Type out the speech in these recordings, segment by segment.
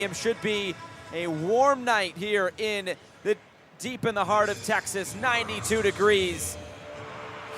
Should be a warm night here deep in the heart of Texas, 92 degrees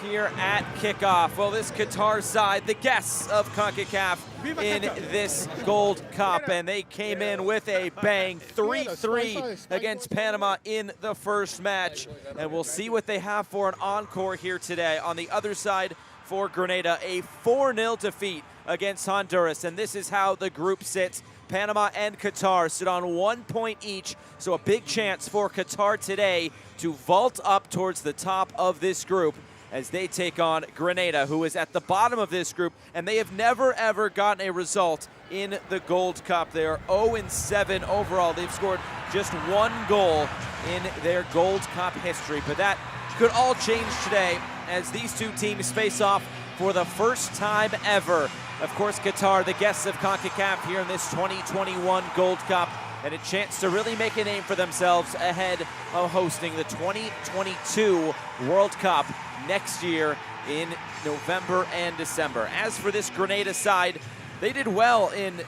here at kickoff. Well, this Qatar side, the guests of Concacaf in this Gold Cup, and they came in with a bang, 3-3 against Panama in the first match, and we'll see what they have for an encore here today. On the other side for Grenada, a 4-0 defeat against Honduras, and this is how the group sits. Panama and Qatar sit on 1 point each, so a big chance for Qatar today to vault up towards the top of this group as they take on Grenada, who is at the bottom of this group, and they have never, ever gotten a result in the Gold Cup. They are 0-7 overall. They've scored just 1 goal in their Gold Cup history, but that could all change today as these two teams face off for the first time ever. Of course, Qatar, the guests of Concacaf here in this 2021 Gold Cup, and a chance to really make a name for themselves ahead of hosting the 2022 World Cup next year in November and December. As for this Grenada side, they did well in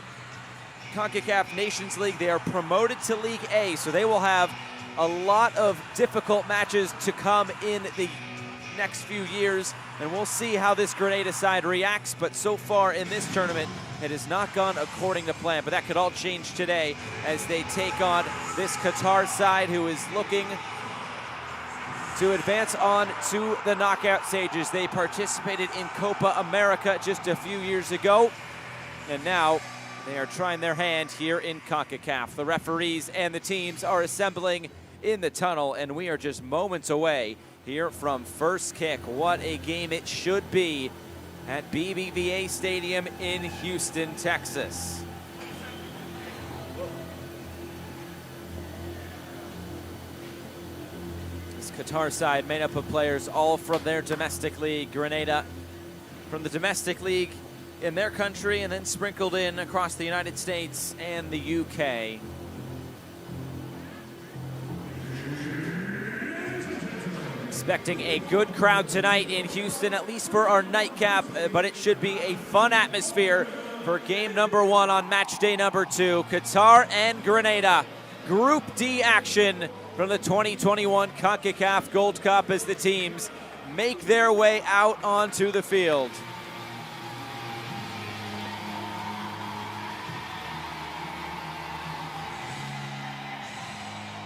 Concacaf Nations League. They are promoted to League A, so they will have a lot of difficult matches to come in the next few years, and we'll see how this Grenada side reacts. But so far in this tournament, it has not gone according to plan, but that could all change today as they take on this Qatar side, who is looking to advance on to the knockout stages. They participated in Copa America just a few years ago, and now they are trying their hand here in CONCACAF. The referees and the teams are assembling in the tunnel, and we are just moments away here from first kick. What a game it should be at BBVA Stadium in Houston, Texas. This Qatar side made up of players all from their domestic league. Grenada from the domestic league in their country, and then sprinkled in across the United States and the UK. Expecting a good crowd tonight in Houston, at least for our nightcap, but it should be a fun atmosphere for game number 1 on match day number 2. Qatar and Grenada, Group D action from the 2021 Concacaf Gold Cup as the teams make their way out onto the field.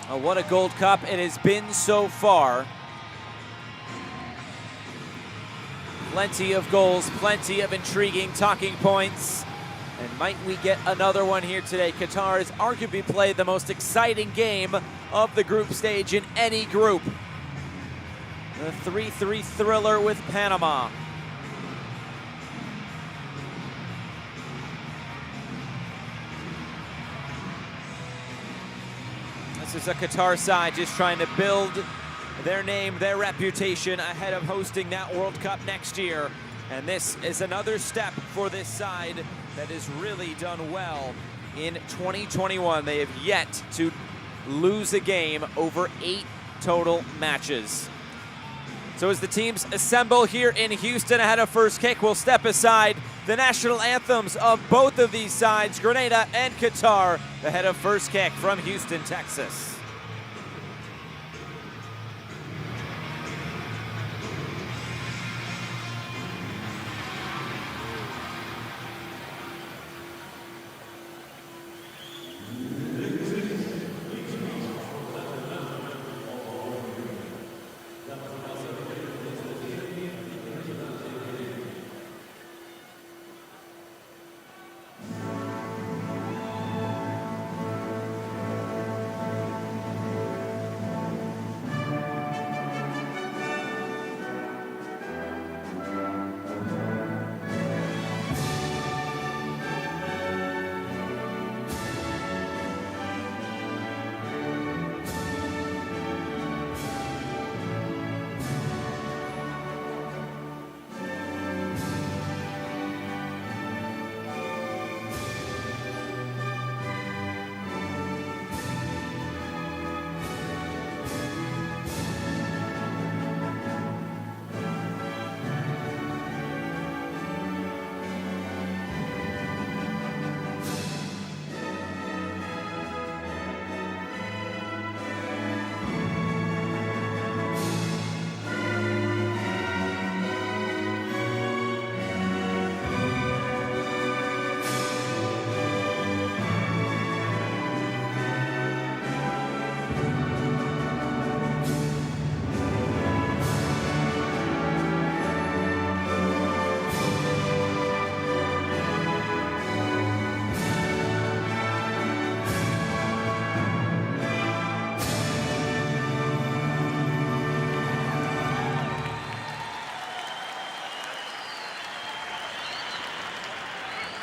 Oh, what a Gold Cup it has been so far. Plenty of goals, plenty of intriguing talking points. And might we get another one here today? Qatar has arguably played the most exciting game of the group stage in any group. The 3-3 thriller with Panama. This is a Qatar side just trying to build their name, their reputation ahead of hosting that World Cup next year. And this is another step for this side that has really done well in 2021. They have yet to lose a game over 8 total matches. So as the teams assemble here in Houston ahead of first kick, we'll step aside the national anthems of both of these sides, Grenada and Qatar, ahead of first kick from Houston, Texas.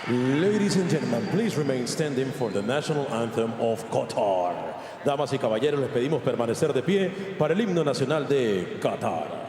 Ladies and gentlemen, please remain standing for the national anthem of Qatar. Damas y caballeros, les pedimos permanecer de pie para el himno nacional de Qatar.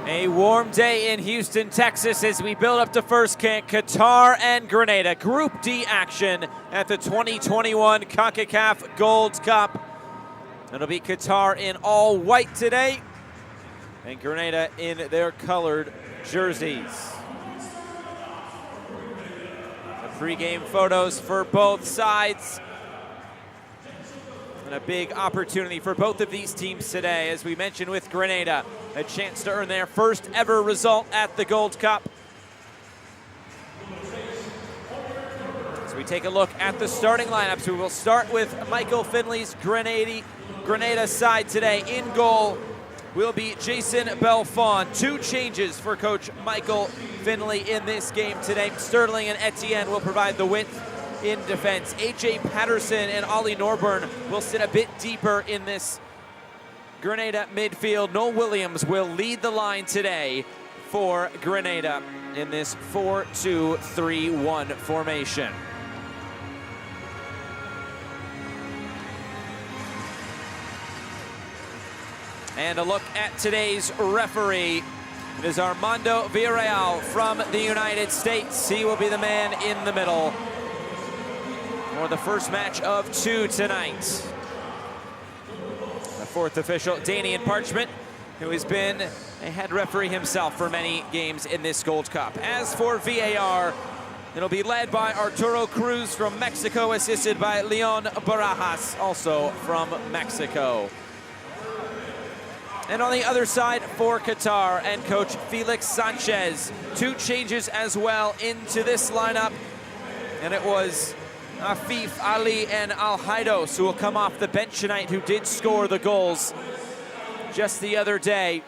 A warm day in Houston, Texas as we build up to first kick. Qatar and Grenada, Group D action at the 2021 Concacaf Gold Cup. It'll be Qatar in all white today and Grenada in their colored jerseys. The pregame photos for both sides. And a big opportunity for both of these teams today, as we mentioned with Grenada, a chance to earn their first ever result at the Gold Cup. So we take a look at the starting lineups. We will start with Michael Finley's Grenada side today. In goal will be Jason Belfon. Two changes for Coach Michael Finley in this game today. Sterling and Etienne will provide the width in defense. A.J. Patterson and Ollie Norburn will sit a bit deeper in this Grenada midfield. Noel Williams will lead the line today for Grenada in this 4-2-3-1 formation. And a look at today's referee. It is Armando Villarreal from the United States. He will be the man in the middle for the first match of two tonight. The fourth official, Danian Parchment, who has been a head referee himself for many games in this Gold Cup. As for VAR, it'll be led by Arturo Cruz from Mexico, assisted by Leon Barajas, also from Mexico. And on the other side for Qatar and Coach Felix Sanchez. Two changes as well into this lineup, and it was Afif Ali and Al Haidos who will come off the bench tonight, who did score the goals just the other day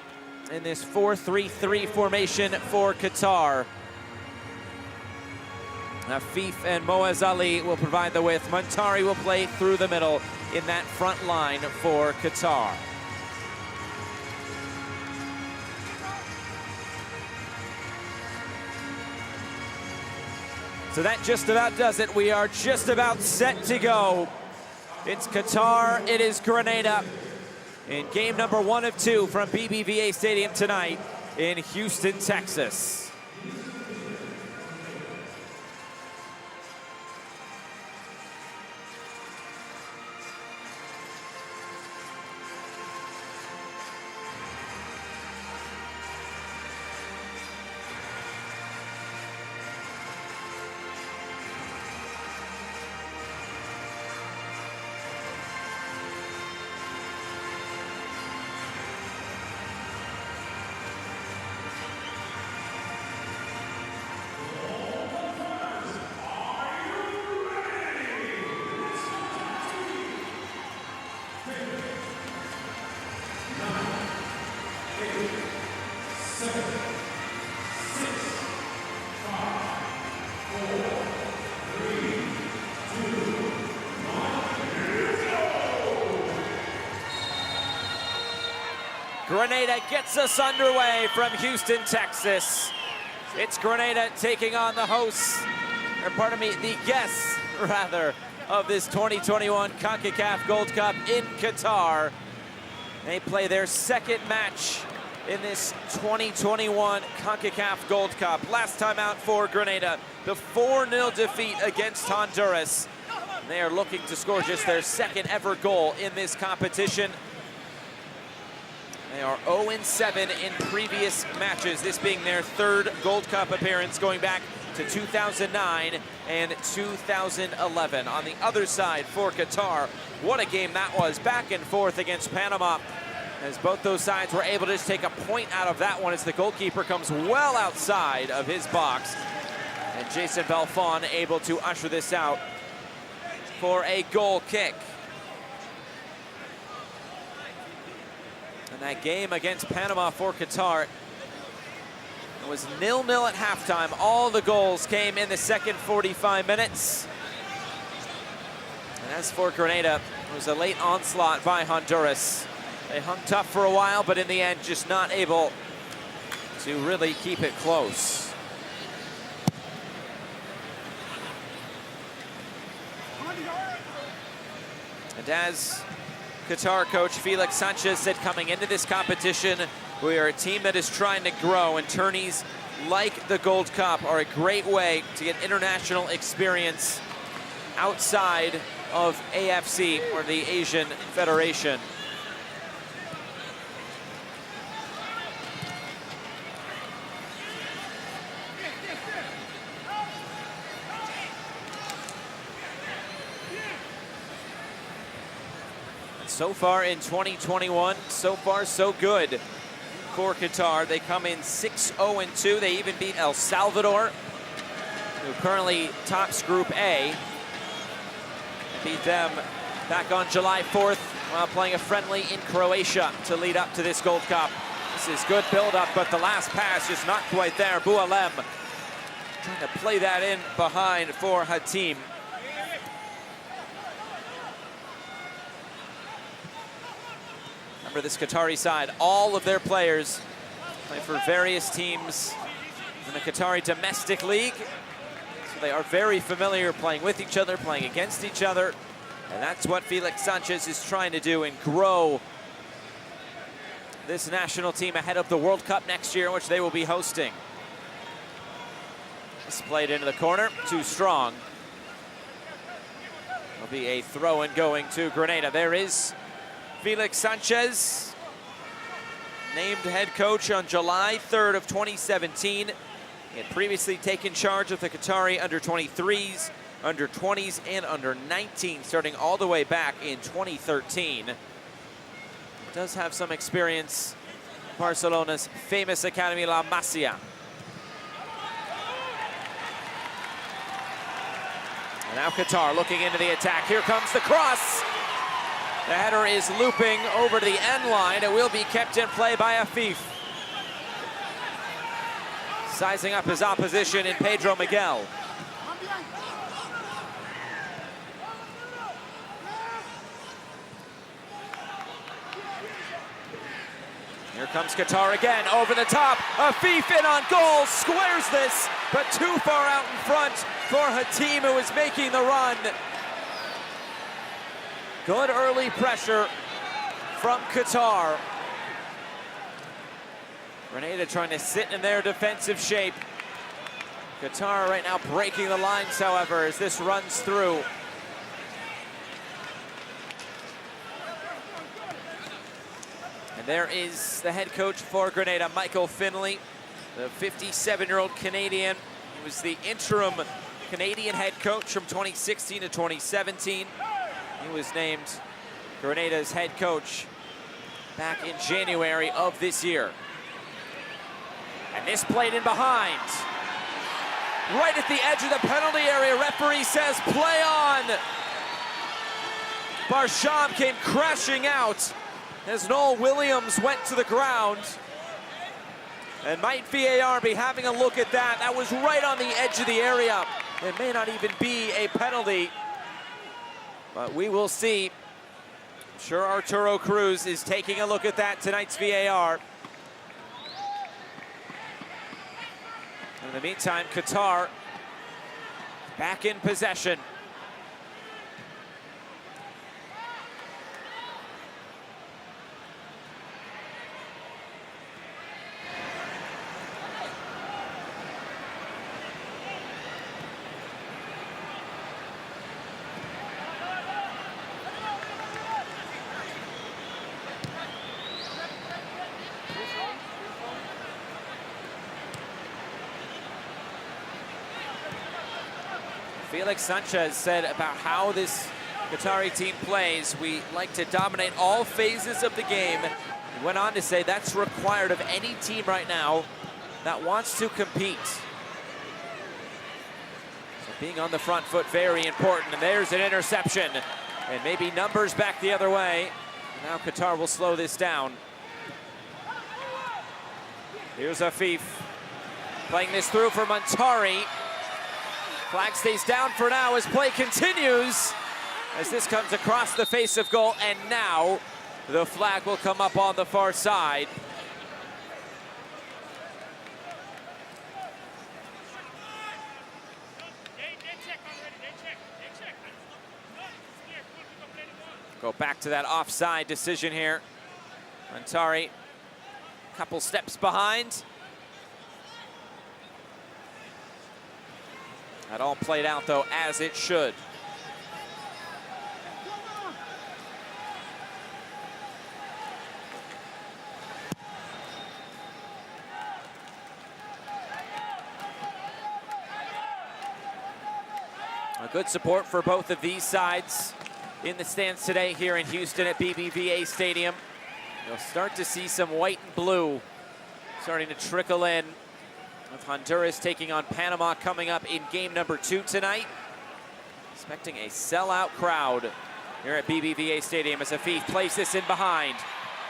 in this 4-3-3 formation for Qatar. Afif and Moaz Ali will provide the width. Montari will play through the middle in that front line for Qatar. So that just about does it. We are just about set to go. It's Qatar, it is Grenada in game number 1 of 2 from BBVA Stadium tonight in Houston, Texas. Grenada gets us underway from Houston, Texas. It's Grenada taking on the hosts, or pardon me, the guests, rather, of this 2021 Concacaf Gold Cup in Qatar. They play their second match in this 2021 Concacaf Gold Cup. Last time out for Grenada, the 4-0 defeat against Honduras. They are looking to score just their second ever goal in this competition. They are 0-7 in previous matches, this being their third Gold Cup appearance going back to 2009 and 2011. On the other side for Qatar, what a game that was, back and forth against Panama, as both those sides were able to just take a point out of that one as the goalkeeper comes well outside of his box. And Jason Belfon able to usher this out for a goal kick. And that game against Panama for Qatar, it was 0-0 at halftime. All the goals came in the second 45 minutes. And as for Grenada, it was a late onslaught by Honduras. They hung tough for a while, but in the end, just not able to really keep it close. And as Qatar coach Felix Sanchez said coming into this competition, we are a team that is trying to grow, and tourneys like the Gold Cup are a great way to get international experience outside of AFC, or the Asian Federation. So far in 2021, so far so good for Qatar. They come in 6-0-2. They even beat El Salvador, who currently tops Group A. Beat them back on July 4th while playing a friendly in Croatia to lead up to this Gold Cup. This is good build-up, but the last pass just not quite there. Buildup trying to play that in behind for Hatim. Remember, this Qatari side, all of their players play for various teams in the Qatari domestic league. So they are very familiar playing with each other, playing against each other. And that's what Felix Sanchez is trying to do, and grow this national team ahead of the World Cup next year, which they will be hosting. This played into the corner, too strong. There'll be a throw-in going to Grenada. There is Felix Sanchez, named head coach on July 3rd of 2017. He had previously taken charge of the Qatari under-23s, under-20s, and under-19, starting all the way back in 2013. Does have some experience in Barcelona's famous academy, La Masia. And now Qatar looking into the attack. Here comes the cross. The header is looping over to the end line. It will be kept in play by Afif. Sizing up his opposition in Pedro Miguel. Here comes Qatar again, over the top. Afif in on goal, squares this, but too far out in front for Hatim, who is making the run. Good early pressure from Qatar. Grenada trying to sit in their defensive shape. Qatar right now breaking the lines, however, as this runs through. And there is the head coach for Grenada, Michael Finley, the 57-year-old Canadian. He was the interim Canadian head coach from 2016 to 2017. He was named Grenada's head coach back in January of this year. And this played in behind. Right at the edge of the penalty area, referee says play on. Barsham came crashing out as Noel Williams went to the ground. And might VAR be having a look at that? That was right on the edge of the area. It may not even be a penalty, but we will see I'm sure Arturo Cruz is taking a look at that tonight's VAR. In the meantime, Qatar back in possession. Felix Sanchez said about how this Qatari team plays, we like to dominate all phases of the game. He went on to say that's required of any team right now that wants to compete. So being on the front foot, very important. And there's an interception. And maybe numbers back the other way. Now Qatar will slow this down. Here's Afif playing this through for Montari. Flag stays down for now as play continues, as this comes across the face of goal, and now the flag will come up on the far side. Go back to that offside decision here. Montari, couple steps behind. That all played out, though, as it should. A good support for both of these sides in the stands today here in Houston at BBVA Stadium. You'll start to see some white and blue starting to trickle in, with Honduras taking on Panama coming up in game number 2 tonight. Expecting a sellout crowd here at BBVA Stadium as Afif plays this in behind.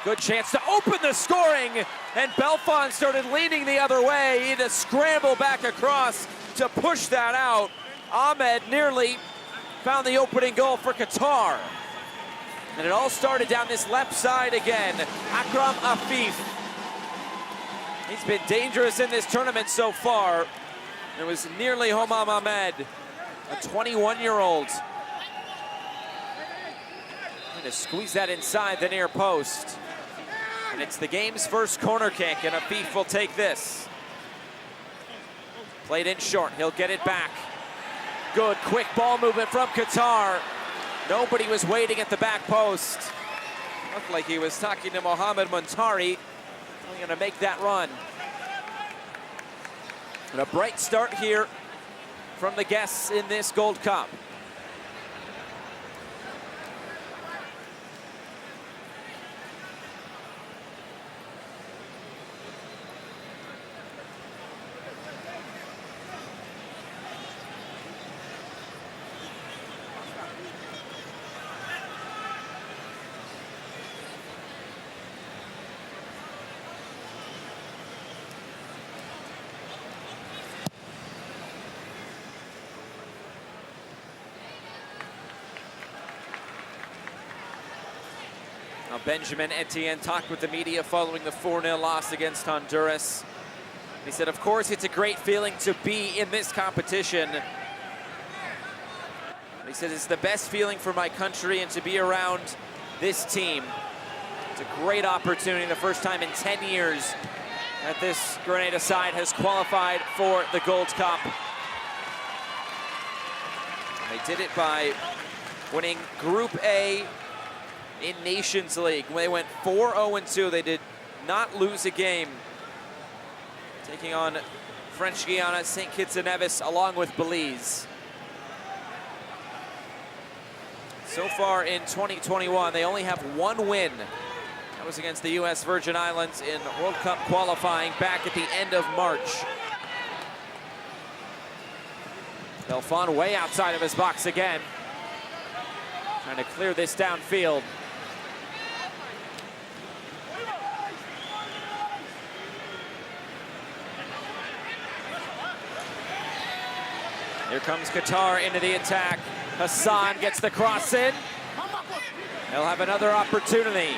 Good chance to open the scoring, and Belfon started leaning the other way. He had to scramble back across to push that out. Ahmed nearly found the opening goal for Qatar. And it all started down this left side again. Akram Afif. He's been dangerous in this tournament so far. It was nearly Homam Ahmed, a 21-year-old. Trying to squeeze that inside the near post. And it's the game's first corner kick, and Afif will take this. Played in short, he'll get it back. Good quick ball movement from Qatar. Nobody was waiting at the back post. Looked like he was talking to Mohamed Montari. Only gonna make that run. And a bright start here from the guests in this Gold Cup. Now Benjamin Etienne talked with the media following the 4-0 loss against Honduras. He said, of course, it's a great feeling to be in this competition. He said, it's the best feeling for my country and to be around this team. It's a great opportunity, the first time in 10 years that this Grenada side has qualified for the Gold Cup. They did it by winning Group A in Nations League. When they went 4-0-2, they did not lose a game. Taking on French Guiana, St. Kitts and Nevis, along with Belize. So far in 2021, they only have one win. That was against the U.S. Virgin Islands in World Cup qualifying back at the end of March. Belfon way outside of his box again. Trying to clear this downfield. Here comes Qatar into the attack. Hassan gets the cross in. They'll have another opportunity.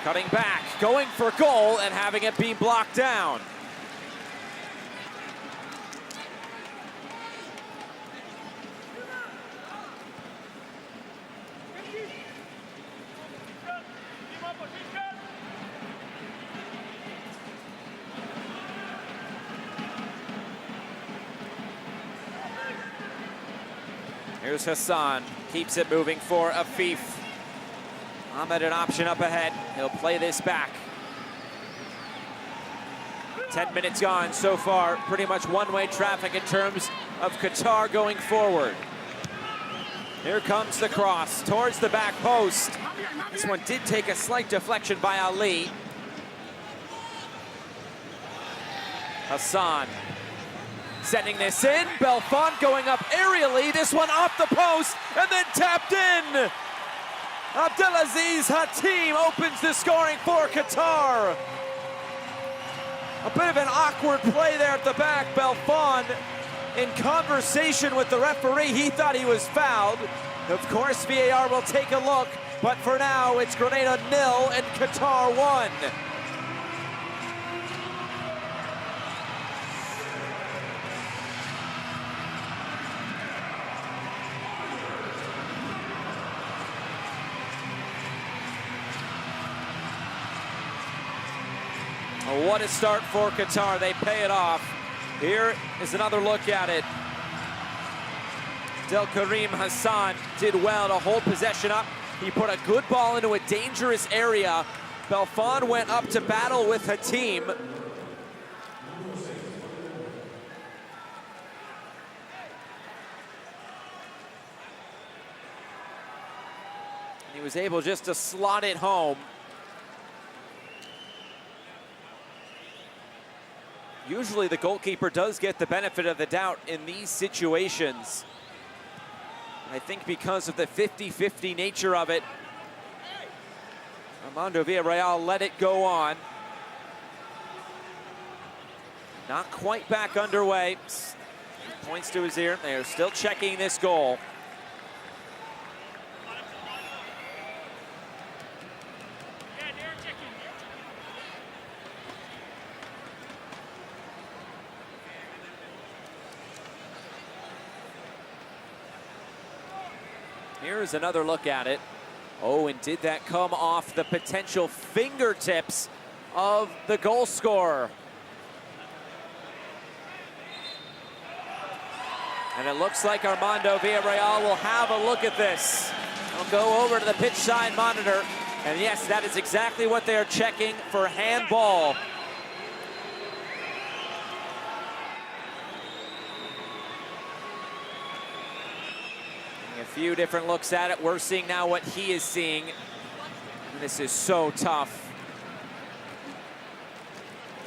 Cutting back, going for goal, and having it be blocked down. Here's Hassan, keeps it moving for Afif. Ahmed an option up ahead, he'll play this back. 10 minutes gone so far, pretty much one-way traffic in terms of Qatar going forward. Here comes the cross towards the back post. This one did take a slight deflection by Ali. Hassan sending this in, Belfont going up aerially, this one off the post, and then tapped in! Abdelaziz Hatim opens the scoring for Qatar. A bit of an awkward play there at the back. Belfont in conversation with the referee. He thought he was fouled. Of course, VAR will take a look, but for now, it's Grenada 0 and Qatar 1. What a start for Qatar. They pay it off. Here is another look at it. Del Karim Hassan did well to hold possession up. He put a good ball into a dangerous area. Belfont went up to battle with Hatim. He was able just to slot it home. Usually the goalkeeper does get the benefit of the doubt in these situations. I think because of the 50-50 nature of it, Armando Villarreal let it go on. Not quite back underway. He points to his ear. They are still checking this goal. Here's another look at it. Oh, and did that come off the potential fingertips of the goal scorer? And it looks like Armando Villarreal will have a look at this. I'll go over to the pitch side monitor. And yes, that is exactly what they are checking for handball. A few different looks at it. We're seeing now what he is seeing. And this is so tough.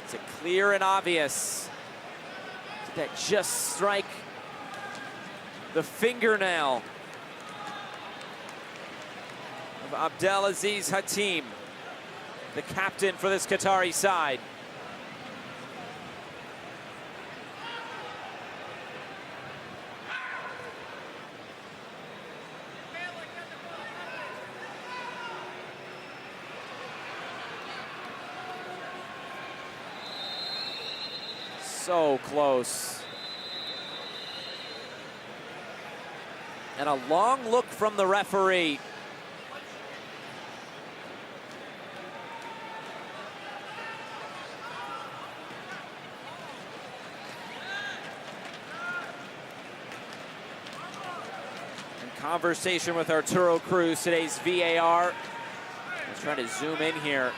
It's a clear and obvious. Did that just strike the fingernail of Abdelaziz Hatim, the captain for this Qatari side? So close. And a long look from the referee. In conversation with Arturo Cruz, today's VAR. Let's try to zoom in here.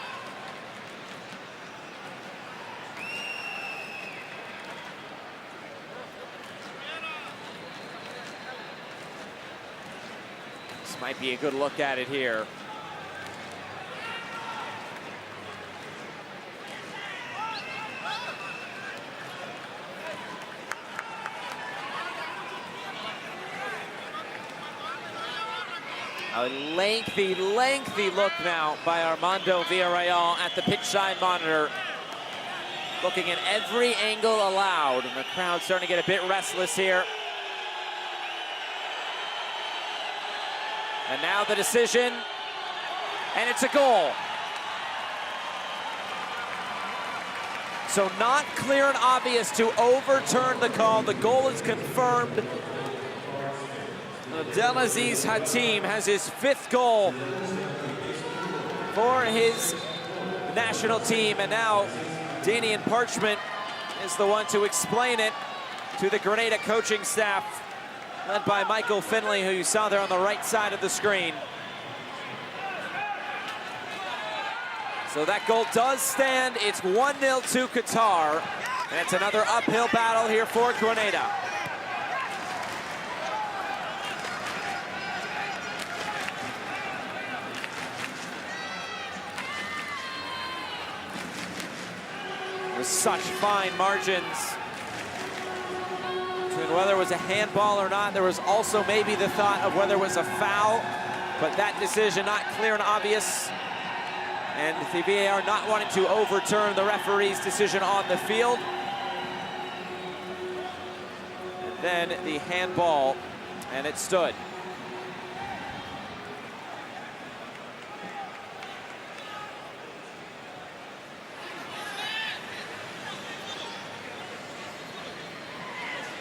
Might be a good look at it here. A lengthy look now by Armando Villarreal at the pitch side monitor. Looking at every angle allowed, and the crowd's starting to get a bit restless here. And now the decision, and it's a goal. So not clear and obvious to overturn the call. The goal is confirmed. Abdelaziz Hatim has his 5th goal for his national team, and now Danian Parchment is the one to explain it to the Grenada coaching staff, led by Michael Finley, who you saw there on the right side of the screen. So that goal does stand. It's 1-0 to Qatar, and it's another uphill battle here for Grenada. With such fine margins between whether it was a handball or not. There was also maybe the thought of whether it was a foul, but that decision not clear and obvious. And the VAR not wanting to overturn the referee's decision on the field. And then the handball, and it stood.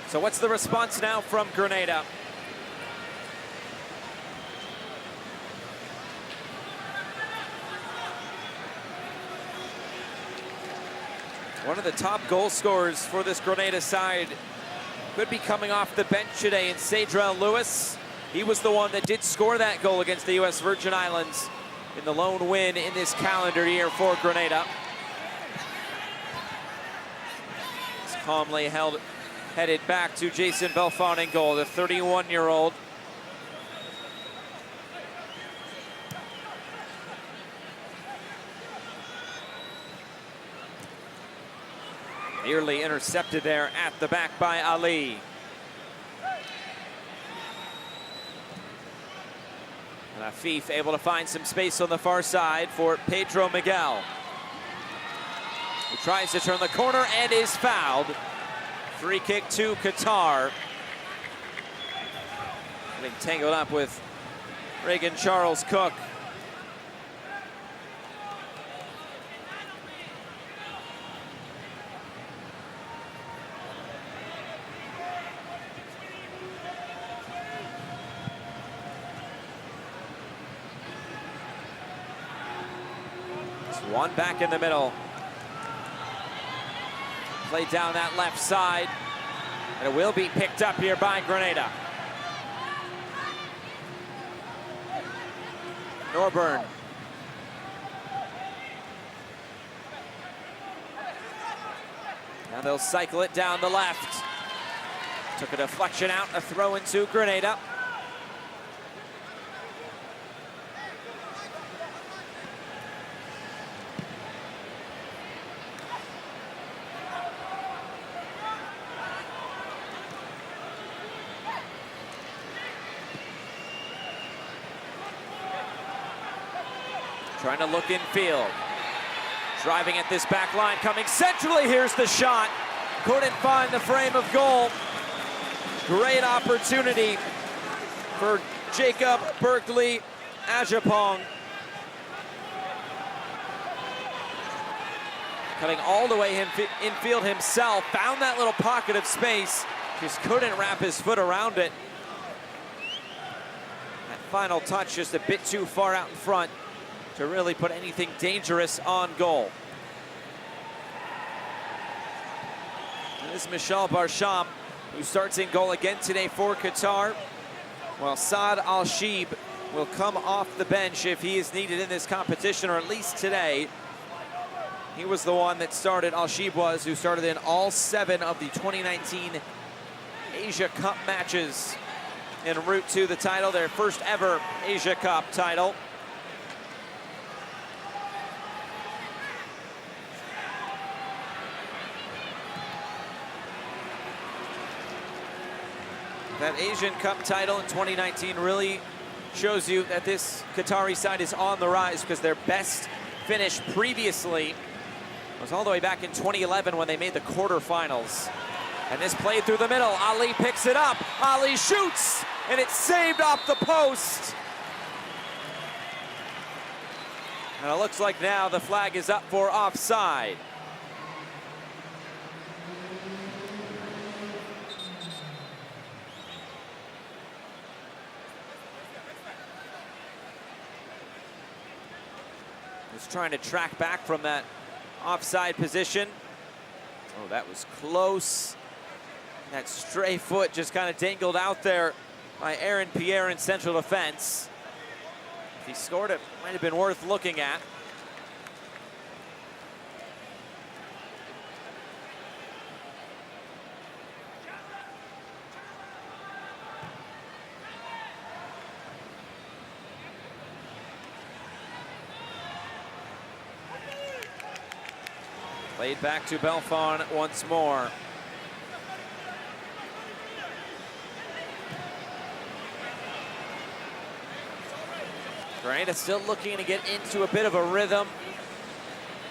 So what's the response now from Grenada? One of the top goal scorers for this Grenada side could be coming off the bench today in Sadrell Lewis. He was the one that did score that goal against the U.S. Virgin Islands in the lone win in this calendar year for Grenada. It's calmly headed back to Jason Belfont in goal, the 31-year-old. Nearly intercepted there at the back by Ali. And Afif able to find some space on the far side for Pedro Miguel, who tries to turn the corner and is fouled. Free kick to Qatar. Getting tangled up with Reagan Charles Cook. One back in the middle. Played down that left side, and it will be picked up here by Grenada. Norburn. Now they'll cycle it down the left. Took a deflection out, a throw into Grenada. Trying to look infield. Driving at this back line, coming centrally. Here's the shot. Couldn't find the frame of goal. Great opportunity for Jacob Berkeley Ajapong. Cutting all the way infield himself. Found that little pocket of space. Just couldn't wrap his foot around it. That final touch just a bit too far out in front to really put anything dangerous on goal. And this is Michel Barsham, who starts in goal again today for Qatar, while Saad Al-Sheeb will come off the bench if he is needed in this competition, or at least today. He was the one that started, Al-Sheeb was, who started in all 7 of the 2019 Asia Cup matches en route to the title, their first ever Asia Cup title. That Asian Cup title in 2019 really shows you that this Qatari side is on the rise, because their best finish previously was all the way back in 2011 when they made the quarterfinals. And this played through the middle. Ali picks it up. Ali shoots, and it's saved off the post. And it looks like now the flag is up for offside. Just trying to track back from that offside position. Oh, that was close. That stray foot just kind of dangled out there by Aaron Pierre in central defense. If he scored, it might have been worth looking at. Played back to Belfon once more. Grenada still looking to get into a bit of a rhythm.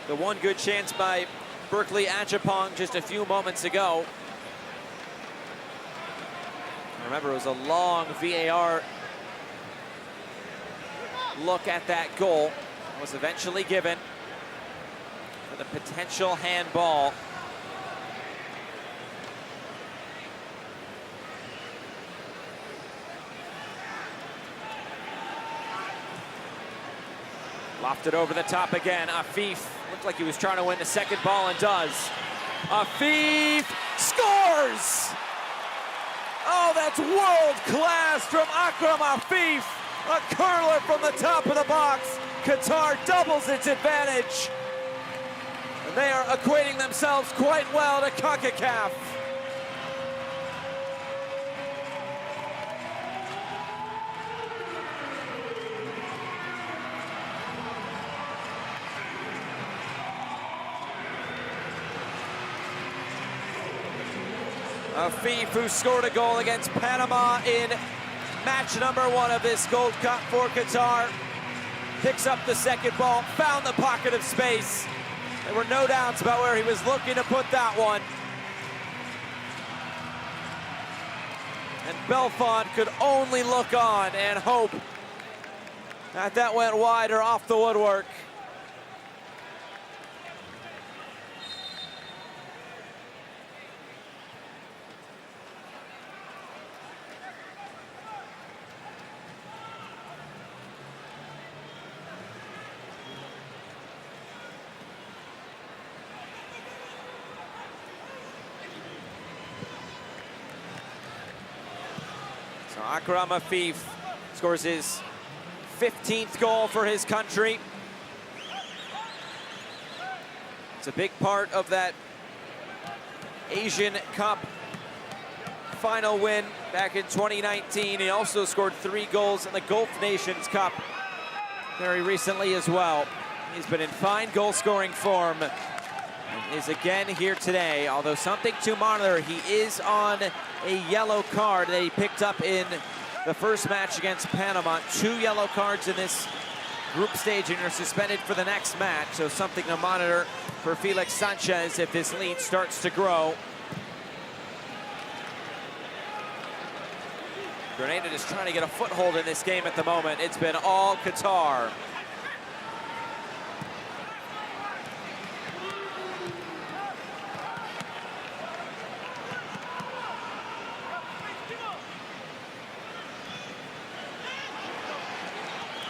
The one good chance by Berkeley Achapong just a few moments ago. Remember, it was a long VAR look at that goal. It was eventually given for the potential handball. Lofted over the top again. Afif looked like he was trying to win the second ball and does. Afif scores! Oh, that's world class from Akram Afif. A curler from the top of the box. Qatar doubles its advantage. And they are equating themselves quite well to Concacaf. Afif, who scored a goal against Panama in match number 1 of this Gold Cup for Qatar, picks up the second ball, found the pocket of space. There were no doubts about where he was looking to put that one. And Belfon could only look on and hope that that went wide or off the woodwork. So Akram Afif scores his 15th goal for his country. It's a big part of that Asian Cup final win back in 2019. He also scored 3 goals in the Gulf Nations Cup very recently as well. He's been in fine goal-scoring form and is again here today. Although something to monitor, he is on a yellow card that he picked up in the first match against Panama. 2 yellow cards in this group stage, and you're suspended for the next match. So something to monitor for Felix Sanchez if this lead starts to grow. Grenada just trying to get a foothold in this game at the moment. It's been all Qatar.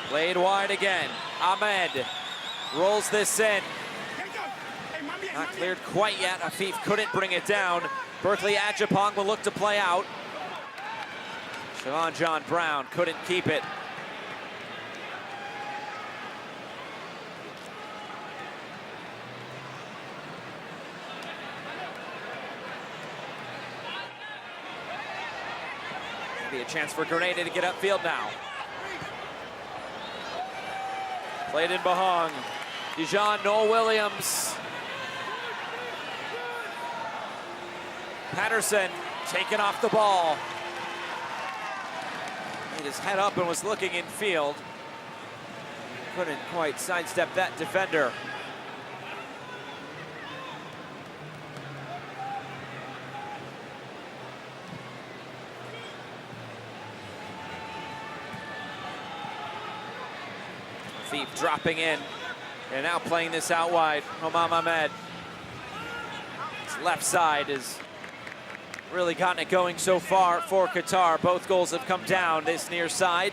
Played wide again. Ahmed rolls this in. Not cleared quite yet. Afif couldn't bring it down. Berkeley Achapong will look to play out. Siobhan John Brown couldn't keep it. Be a chance for Grenada to get upfield now. Played in Bahong. Dijon, Noel Williams. Patterson taken off the ball. He just head up and was looking in field. Couldn't quite sidestep that defender. Thief dropping in And now playing this out wide, Homam Ahmed. His left side has really gotten it going so far for Qatar. Both goals have come down this near side.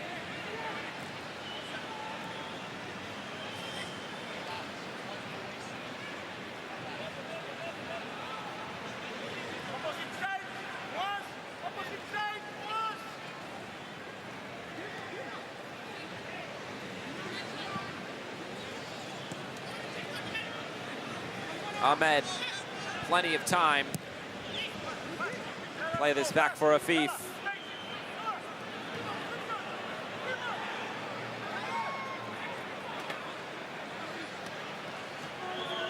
Ahmed, plenty of time. Play this back for Afif.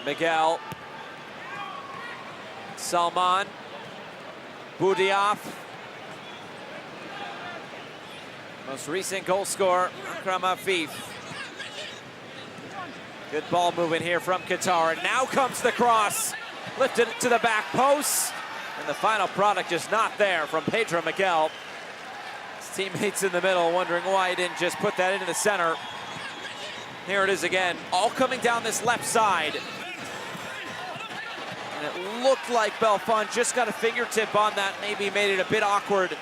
Miguel. Salman. Buildup. Most recent goal scorer, Akram Afif. Good ball movement here from Qatar. And now comes the cross. Lifted to the back post. And the final product just not there from Pedro Miguel. His teammates in the middle wondering why he didn't just put that into the center. Here it is again, all coming down this left side. And it looked like Belfont just got a fingertip on that, maybe made it a bit awkward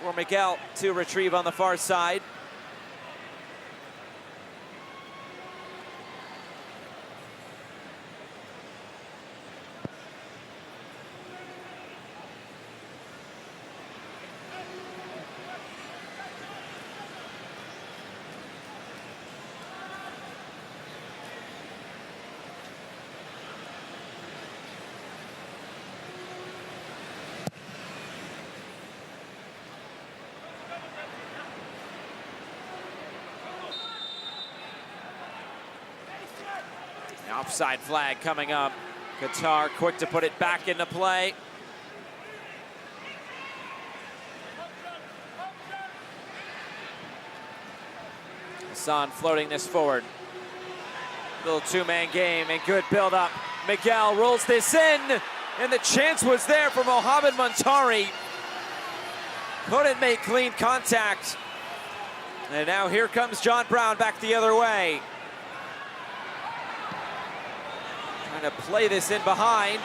for Miguel to retrieve on the far side. Offside flag coming up. Qatar quick to put it back into play. Hassan floating this forward. Little two-man game and good build-up. Miguel rolls this in, and the chance was there for Mohamed Montari. Couldn't make clean contact. And now here comes John Brown back the other way. Trying to play this in behind.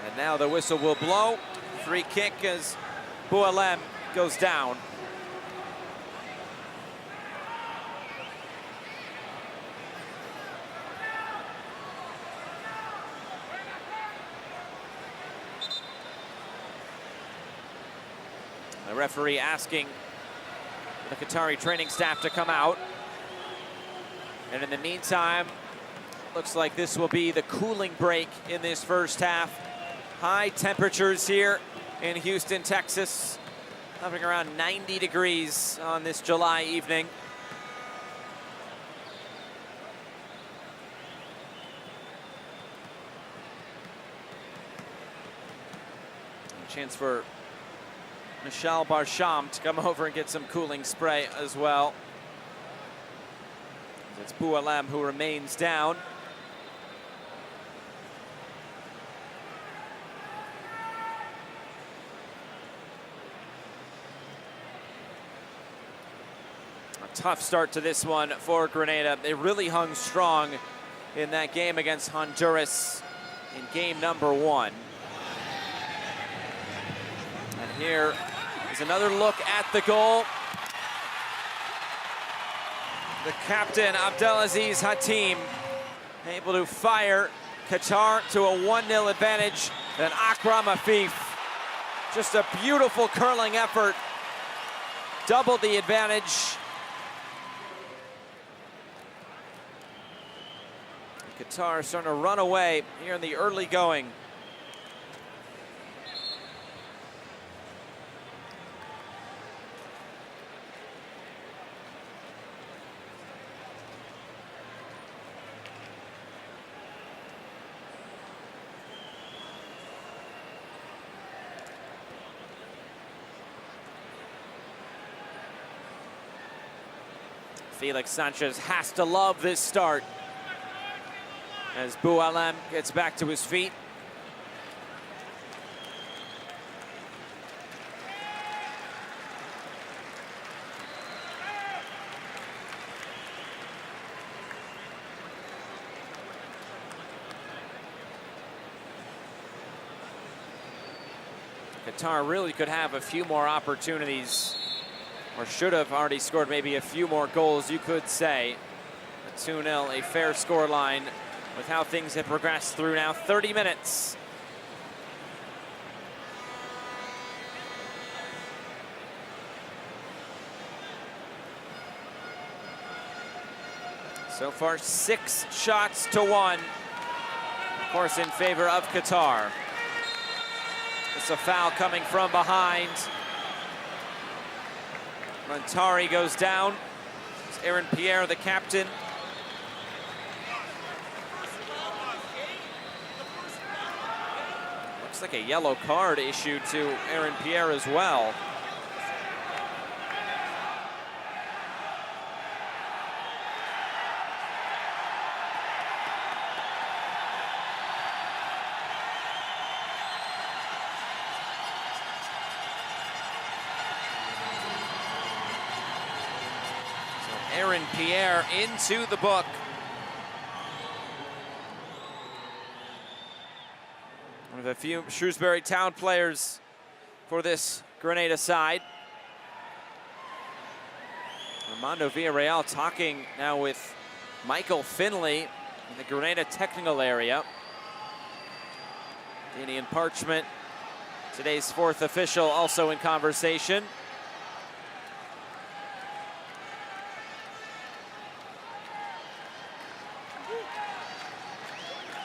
And now the whistle will blow. Free kick as Buildup goes down. The referee asking the Qatari training staff to come out. And in the meantime, looks like this will be the cooling break in this first half. High temperatures here in Houston, Texas. Hovering around 90 degrees on this July evening. A chance for Michel Barsham to come over and get some cooling spray as well. It's Buildup who remains down. A tough start to this one for Grenada. They really hung strong in that game against Honduras in game number 1. And here is another look at the goal. The captain, Abdelaziz Hatim, able to fire Qatar to a 1-0 advantage. And Akram Afif, just a beautiful curling effort, doubled the advantage. Qatar starting to run away here in the early going. Felix Sanchez has to love this start as Buildup gets back to his feet. Qatar really could have a few more opportunities, or should have already scored maybe a few more goals, you could say. A 2-0, a fair score line with how things have progressed through now 30 minutes. So far, 6 shots to 1. Of course, in favor of Qatar. It's a foul coming from behind. Montari goes down. It's Aaron Pierre, the captain. Looks like a yellow card issued to Aaron Pierre as well. Aaron Pierre into the book. One of a few Shrewsbury Town players for this Grenada side. Armando Villarreal talking now with Michael Finley in the Grenada technical area. Danian Parchment, today's 4th official, also in conversation.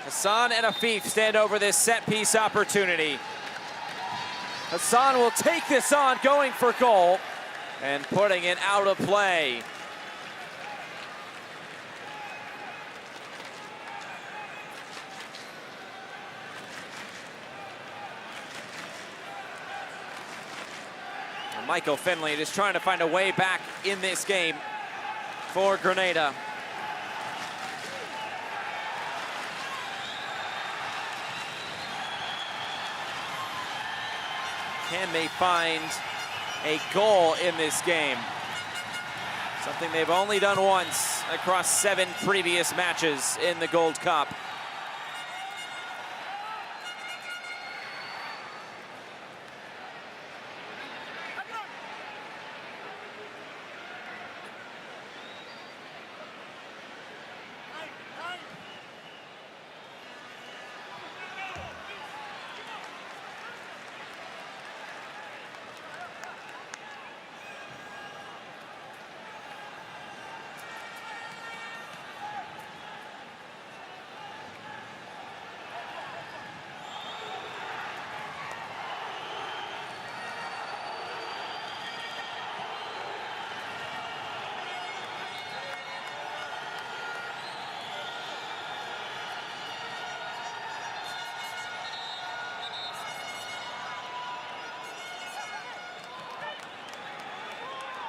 Hassan and Afif stand over this set-piece opportunity. Hassan will take this on, going for goal, and putting it out of play. And Michael Finley just trying to find a way back in this game for Grenada. Can they find a goal in this game? Something they've only done once across 7 previous matches in the Gold Cup.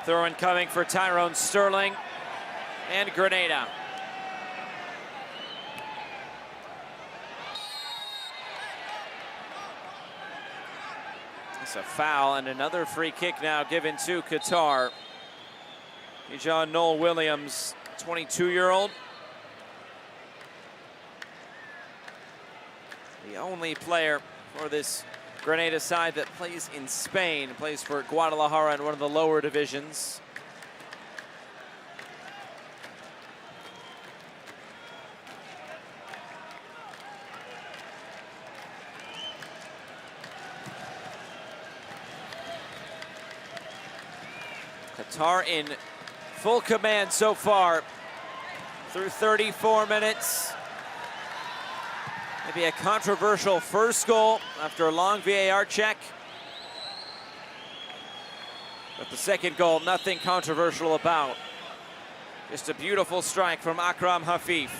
Throw-in coming for Tyrone Sterling and Grenada. It's a foul and another free kick now given to Qatar. John Noel Williams, 22-year-old. The only player for this Grenada side that plays in Spain, plays for Guadalajara in one of the lower divisions. Qatar in full command so far through 34 minutes. Maybe a controversial first goal after a long VAR check. But the second goal, nothing controversial about. Just a beautiful strike from Akram Hafif.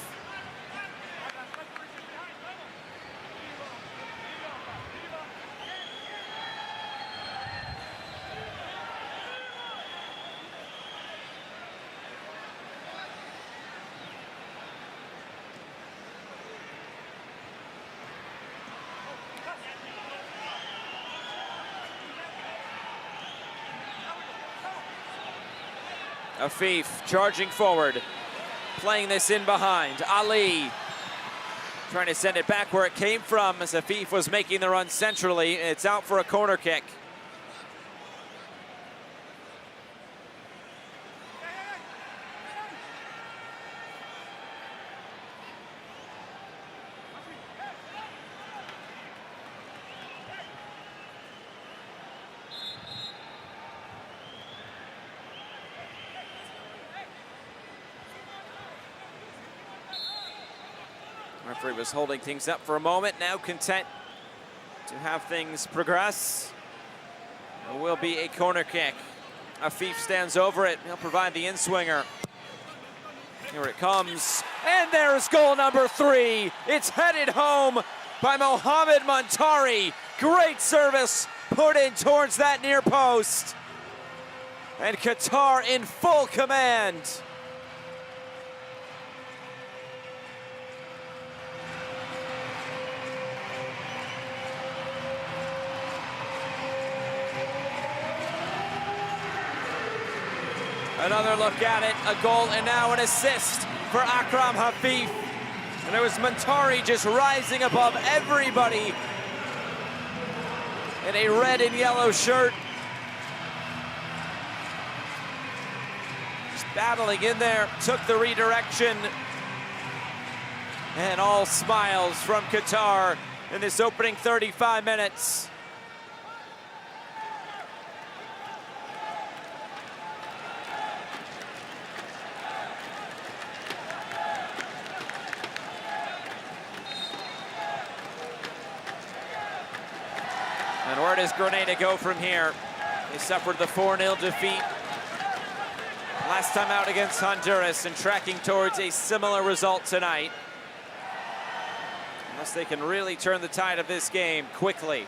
Afif charging forward, playing this in behind. Ali Trying to send it back where it came from as Afif was making the run centrally. It's out for a corner kick. Referee was holding things up for a moment, now content to have things progress. It will be a corner kick. Afif stands over it, he'll provide the in-swinger. Here it comes, and there's goal number 3. It's headed home by Mohamed Montari. Great service put in towards that near post. And Qatar in full command. Another look at it, a goal and now an assist for Akram Hafif. And it was Montari just rising above everybody in a red and yellow shirt. Just battling in there, took the redirection. And all smiles from Qatar in this opening 35 minutes. And where does Grenada go from here? They suffered the 4-0 defeat last time out against Honduras and tracking towards a similar result tonight. Unless they can really turn the tide of this game quickly.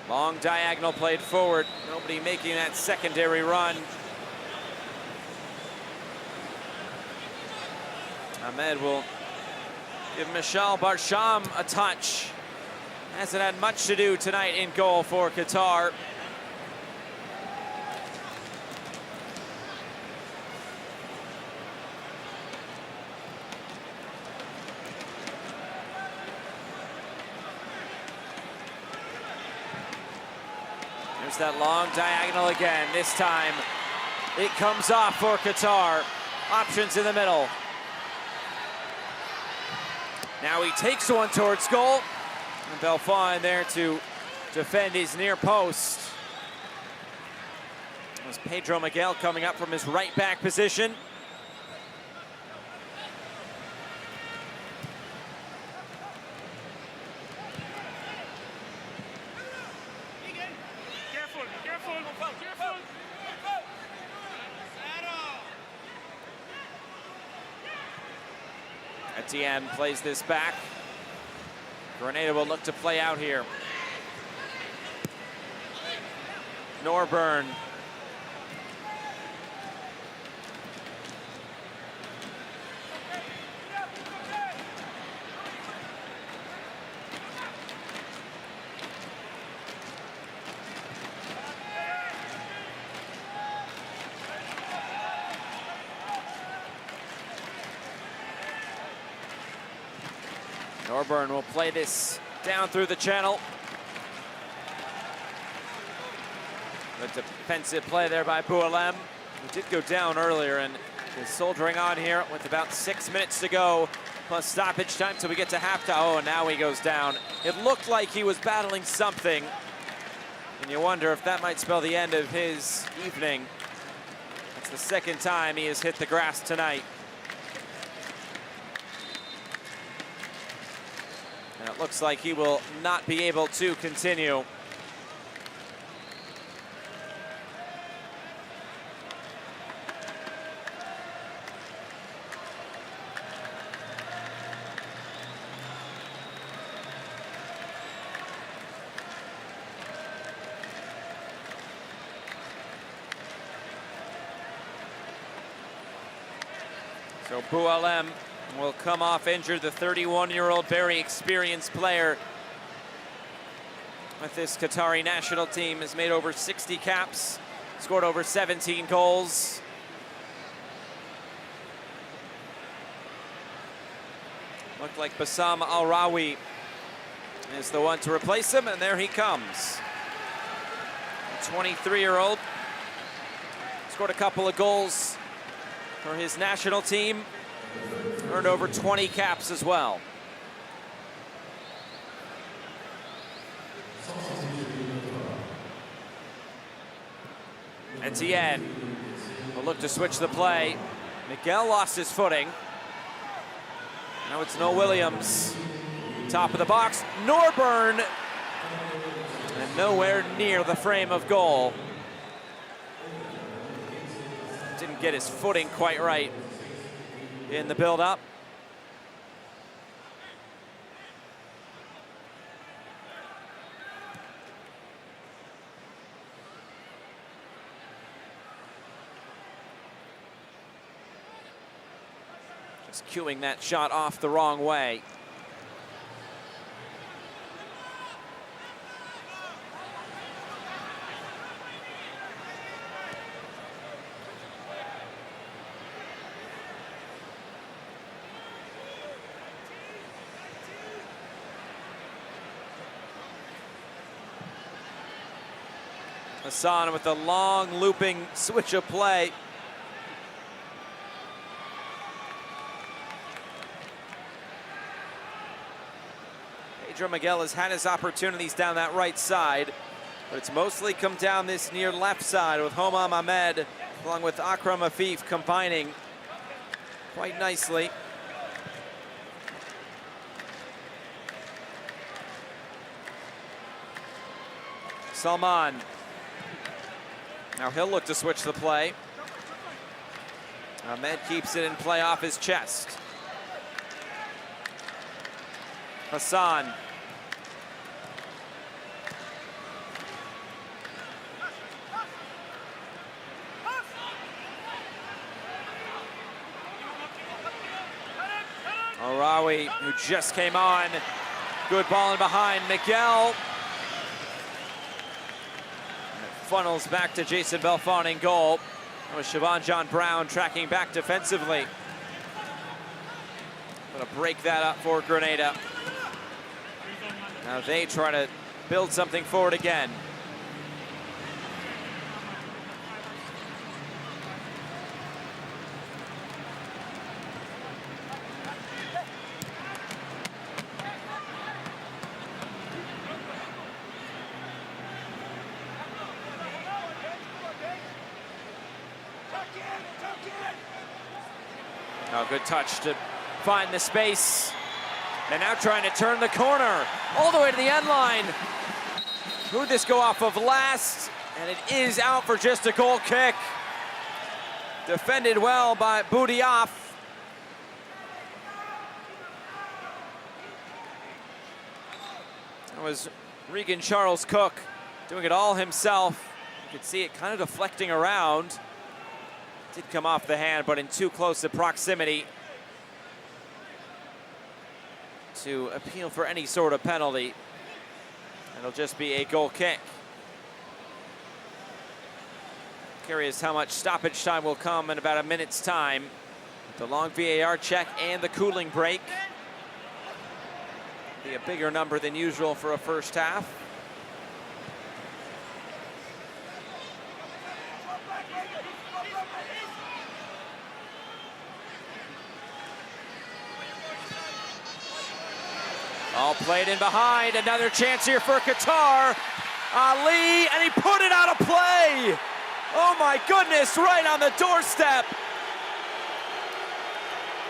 Long diagonal played forward. Nobody making that secondary run. Ahmed will give Michel Barsham a touch. Hasn't had much to do tonight in goal for Qatar. There's that long diagonal again. This time it comes off for Qatar. Options in the middle. Now he takes one towards goal. And Belfond there to defend his near post. It was Pedro Miguel coming up from his right back position. Etienne plays this back. Grenada will look to play out here. Norburn. Norburn will play this down through the channel. Good defensive play there by Buildup, who did go down earlier and is soldiering on here with about 6 minutes to go, plus stoppage time till we get to halftime. Oh, and now he goes down. It looked like he was battling something, and you wonder if that might spell the end of his evening. That's the second time he has hit the grass tonight. And it looks like he will not be able to continue. So Bualem will come off injured. The 31-year-old, very experienced player with this Qatari national team, has made over 60 caps, scored over 17 goals. Looked like Bassam Al-Rawi is the one to replace him, and there he comes. The 23-year-old scored a couple of goals for his national team, earned over 20 caps as well. Etienne will look to switch the play. Miguel lost his footing. Now it's Noah Williams. Top of the box, Norburn. And nowhere near the frame of goal. Didn't get his footing quite right in the build-up. Just cueing that shot off the wrong way. Hassan with a long looping switch of play. Pedro Miguel has had his opportunities down that right side, but it's mostly come down this near left side with Homam Ahmed along with Akram Afif combining quite nicely. Salman. Now he'll look to switch the play. Ahmed keeps it in play off his chest. Hassan. Al-Rawi, who just came on. Good ball in behind. Miguel. Funnels back to Jason Belfon in goal. That was Siobhan John Brown tracking back defensively. Gonna break that up for Grenada. Now they try to build something forward again. Oh, good touch to find the space. And now trying to turn the corner all the way to the end line. Who'd this go off of last? And it is out for just a goal kick. Defended well by Buildup. That was Regan Charles Cook doing it all himself. You could see it kind of deflecting around. Did come off the hand, but in too close a proximity to appeal for any sort of penalty. It'll just be a goal kick. Curious how much stoppage time will come in about a minute's time. The long VAR check and the cooling break. Be a bigger number than usual for a first half. All played in behind. Another chance here for Qatar. Ali, and he put it out of play. Oh my goodness, right on the doorstep.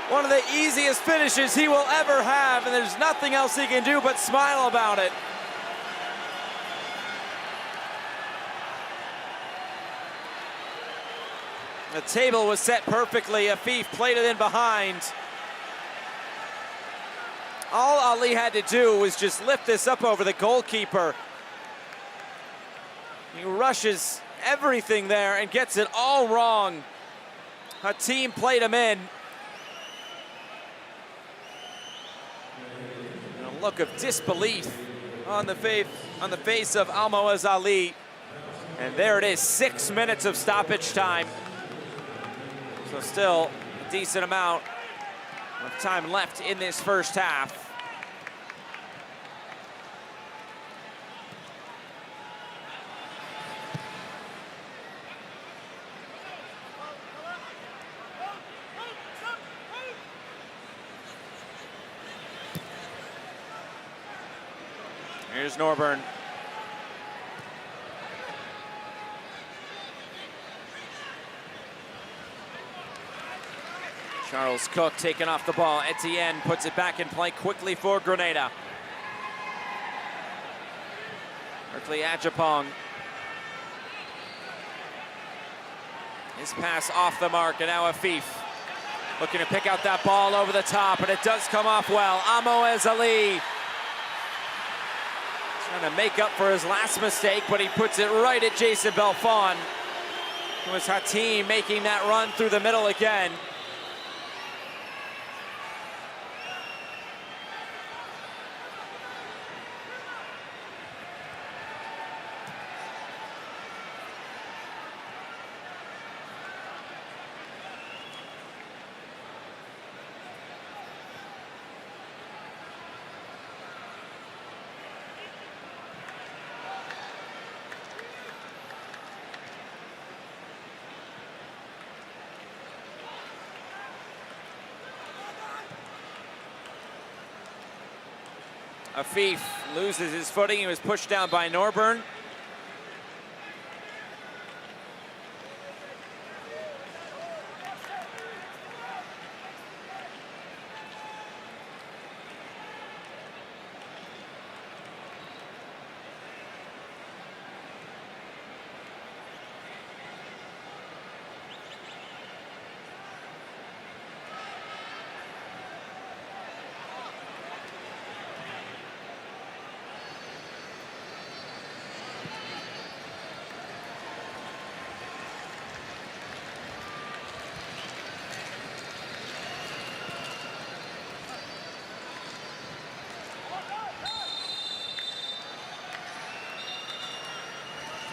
One of the easiest finishes he will ever have, and there's nothing else he can do but smile about it. The table was set perfectly. Afif played it in behind. All Ali had to do was just lift this up over the goalkeeper. He rushes everything there and gets it all wrong. Hatim played him in. A look of disbelief on the face of Almoez Ali. And there it is, 6 minutes of stoppage time. So still a decent amount of time left in this first half. Here's Norburn. Charles Cook taking off the ball. Etienne puts it back in play quickly for Grenada. Berkeley Ajapong. His pass off the mark, and now Afif looking to pick out that ball over the top, and it does come off well. Almoez Ali trying to make up for his last mistake, but he puts it right at Jason Belfon. It was Hatim making that run through the middle again. Afif loses his footing. He was pushed down by Norburn.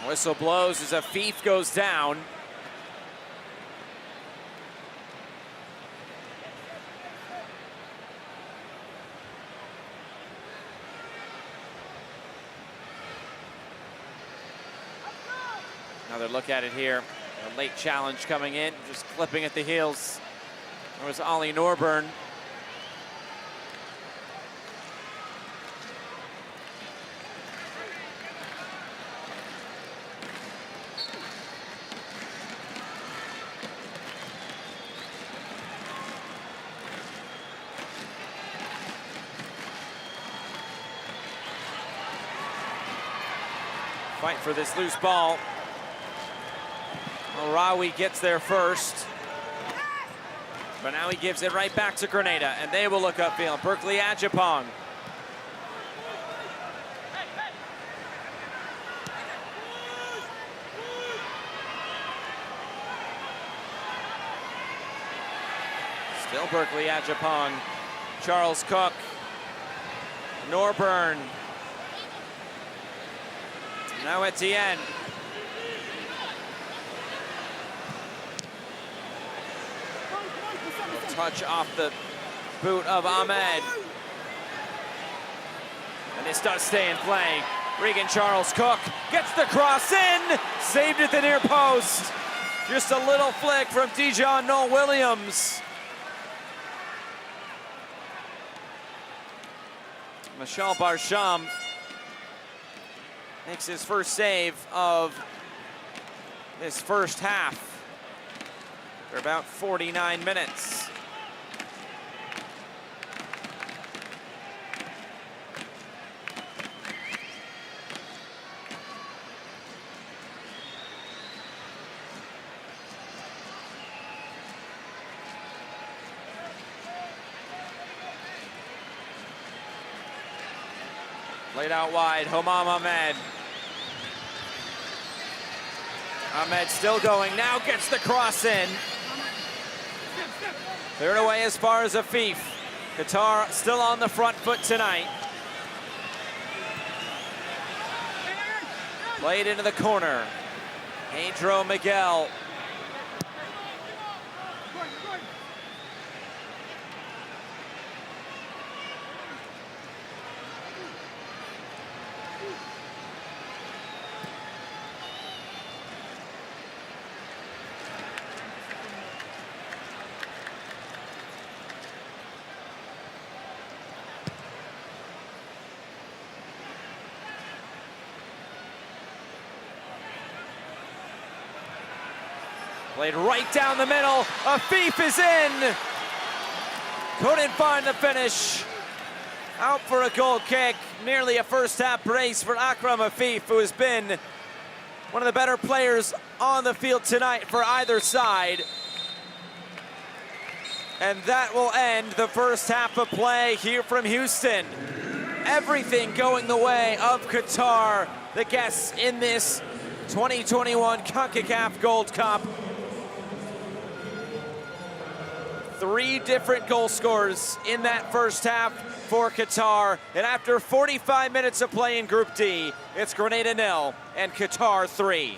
Whistle blows as Afif goes down. Another look at it here. A late challenge coming in, just clipping at the heels. There was Ollie Norburn. Fight for this loose ball. Rawi gets there first. But now he gives it right back to Grenada, and they will look upfield. Berkeley Ajapong. Still Berkeley Ajapong. Charles Cook. Norburn. Now Etienne. Touch off the boot of Ahmed. And this does stay in play. Regan Charles Cook gets the cross in. Saved at the near post. Just a little flick from Dijon Noel Williams. Michel Barsham makes his first save of this first half. For about 49 minutes. Played out wide, Homam Ahmed. Ahmed still going, now gets the cross in. Cleared away as far as Afif. Qatar still on the front foot tonight. Played into the corner. Pedro Miguel. Played right down the middle. Afif is in. Couldn't find the finish. Out for a goal kick. Nearly a first half brace for Akram Afif, who has been one of the better players on the field tonight for either side. And that will end the first half of play here from Houston. Everything going the way of Qatar, the guests in this 2021 Concacaf Gold Cup. 3 different goal scorers in that first half for Qatar. And after 45 minutes of play in Group D, it's Grenada 0 and Qatar 3.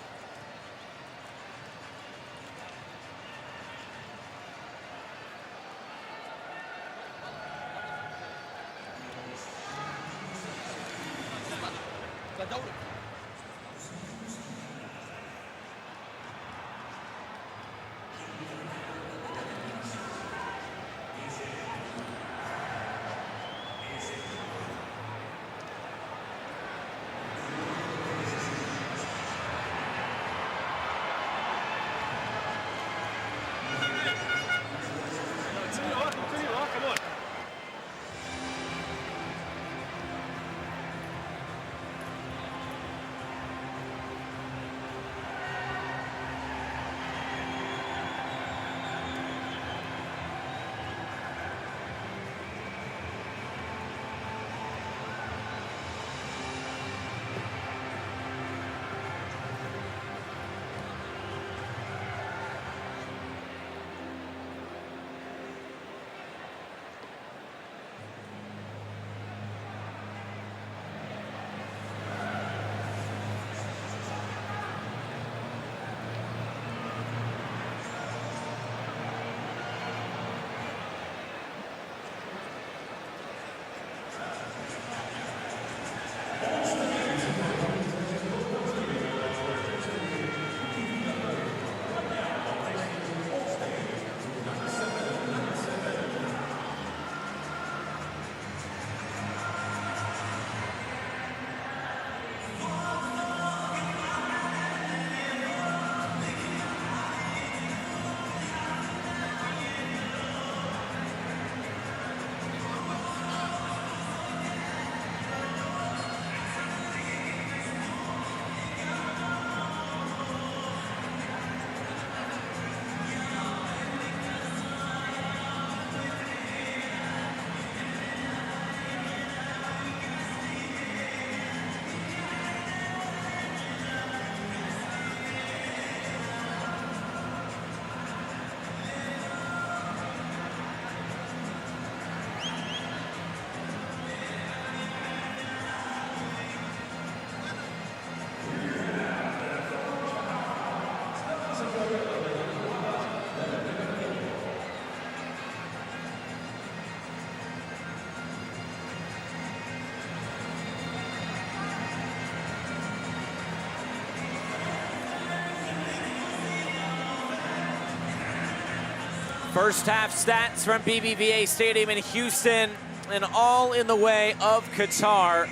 First half stats from BBVA Stadium in Houston, and all in the way of Qatar.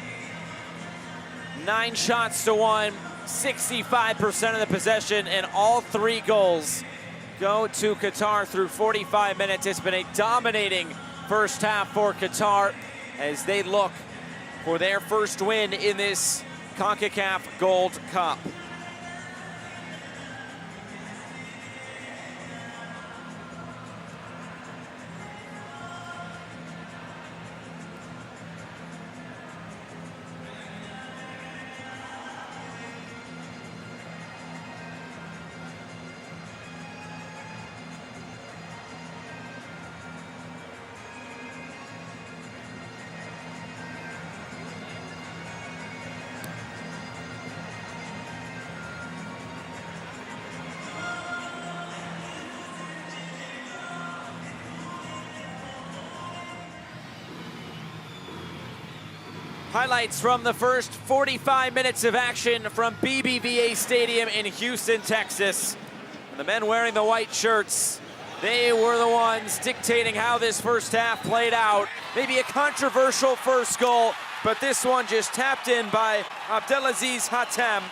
9 shots to 1, 65% of the possession, and all 3 goals go to Qatar through 45 minutes. It's been a dominating first half for Qatar as they look for their first win in this Concacaf Gold Cup. Highlights from the first 45 minutes of action from BBVA Stadium in Houston, Texas. And the men wearing the white shirts, they were the ones dictating how this first half played out. Maybe a controversial first goal, but this one just tapped in by Abdelaziz Hatem.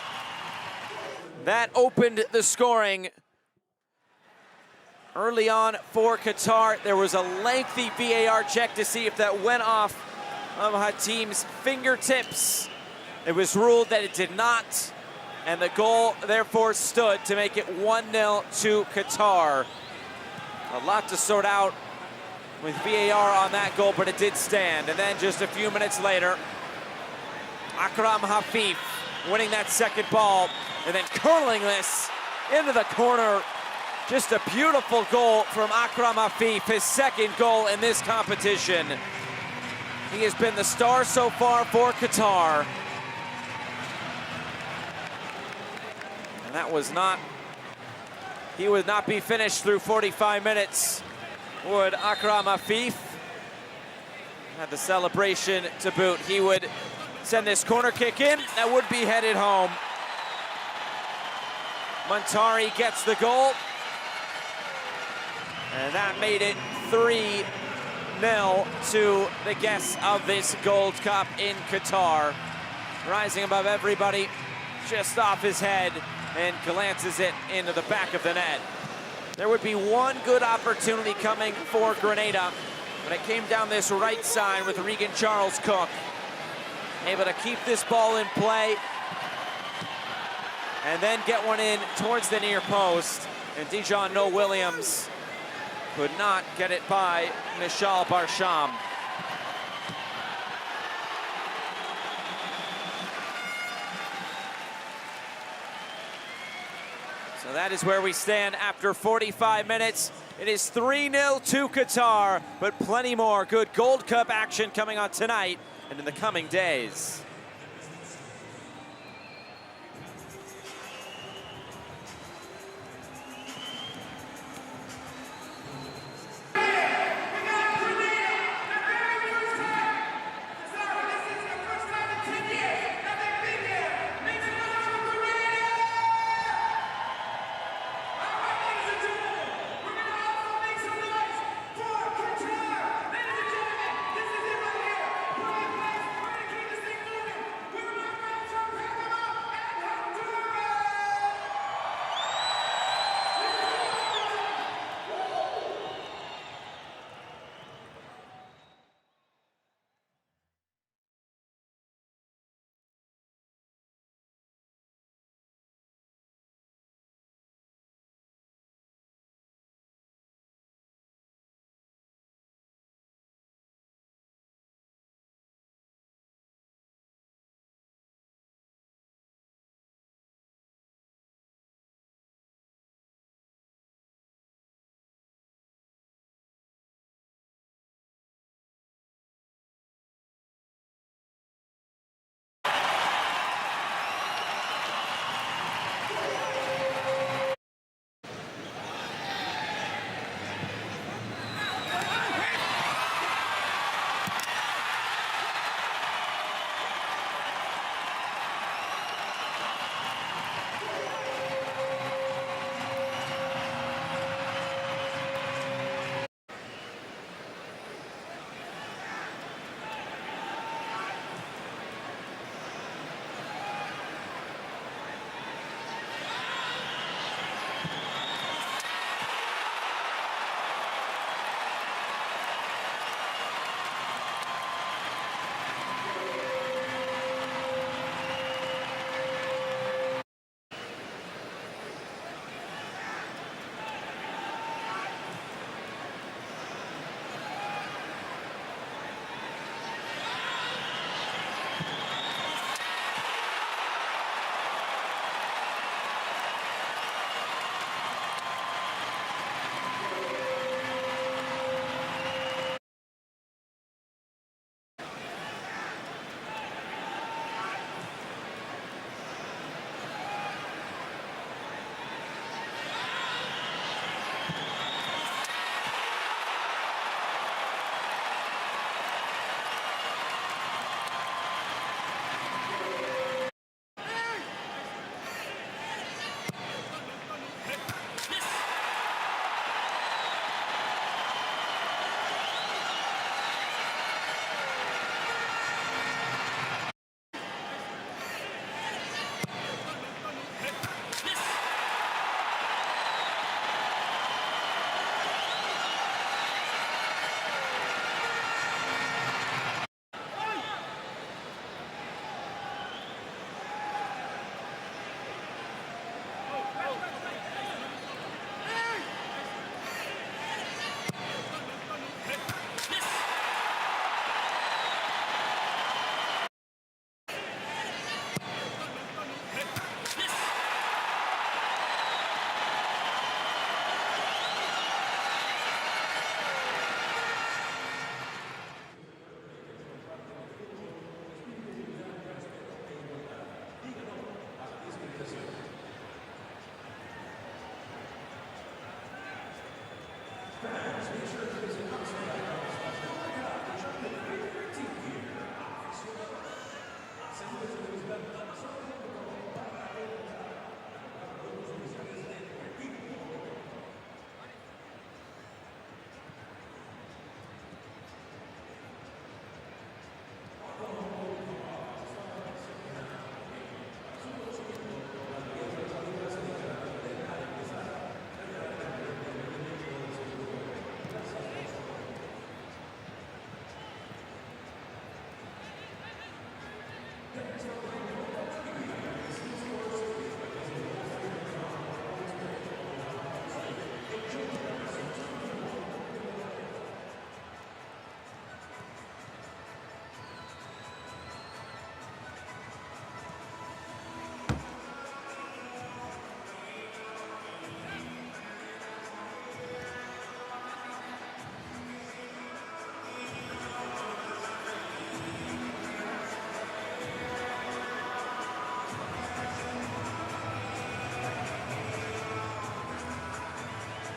That opened the scoring. Early on for Qatar, there was a lengthy VAR check to see if that went off of Hatem's fingertips. It was ruled that it did not, and the goal therefore stood to make it 1-0 to Qatar. A lot to sort out with VAR on that goal, but it did stand. And then just a few minutes later, Akram Hafif winning that second ball and then curling this into the corner. Just a beautiful goal from Akram Hafif, his second goal in this competition. He has been the star so far for Qatar. And that was not, he would not be finished through 45 minutes, would Akram Hafif. Had the celebration to boot. He would send this corner kick in, that would be headed home. Montari gets the goal. And that made it 3-0 to the guests of this Gold Cup in Qatar. Rising above everybody, just off his head, and glances it into the back of the net. There would be one good opportunity coming for Grenada, but it came down this right side with Regan Charles Cook. Able to keep this ball in play, and then get one in towards the near post. And Dijon No Williams could not get it by Michal Barsham. So that is where we stand after 45 minutes. It is 3-0 to Qatar, but plenty more good Gold Cup action coming on tonight and in the coming days.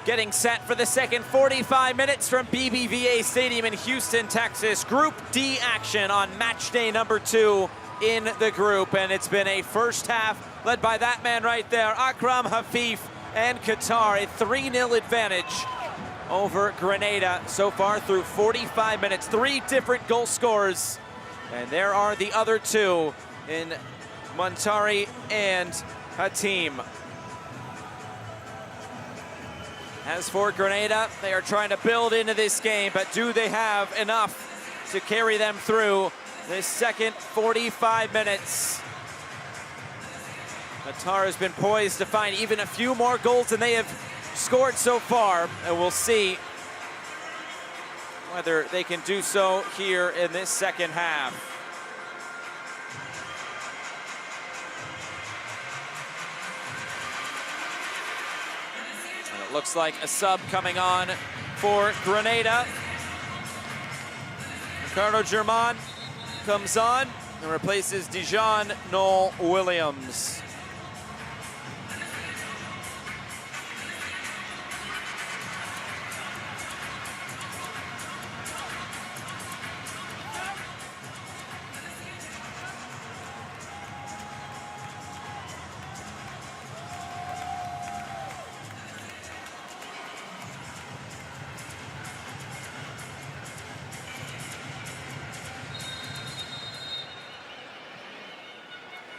Getting set for the second 45 minutes from BBVA Stadium in Houston, Texas. Group D action on match day number 2 in the group. And it's been a first half led by that man right there, Akram Hafif, and Qatar. A 3-0 advantage over Grenada so far through 45 minutes. 3 different goal scorers. And there are the other 2 in Montari and Hatim. As for Grenada, they are trying to build into this game, but do they have enough to carry them through this second 45 minutes? Qatar has been poised to find even a few more goals than they have scored so far, and we'll see whether they can do so here in this second half. It looks like a sub coming on for Grenada. Ricardo German comes on and replaces Dijon Noel Williams.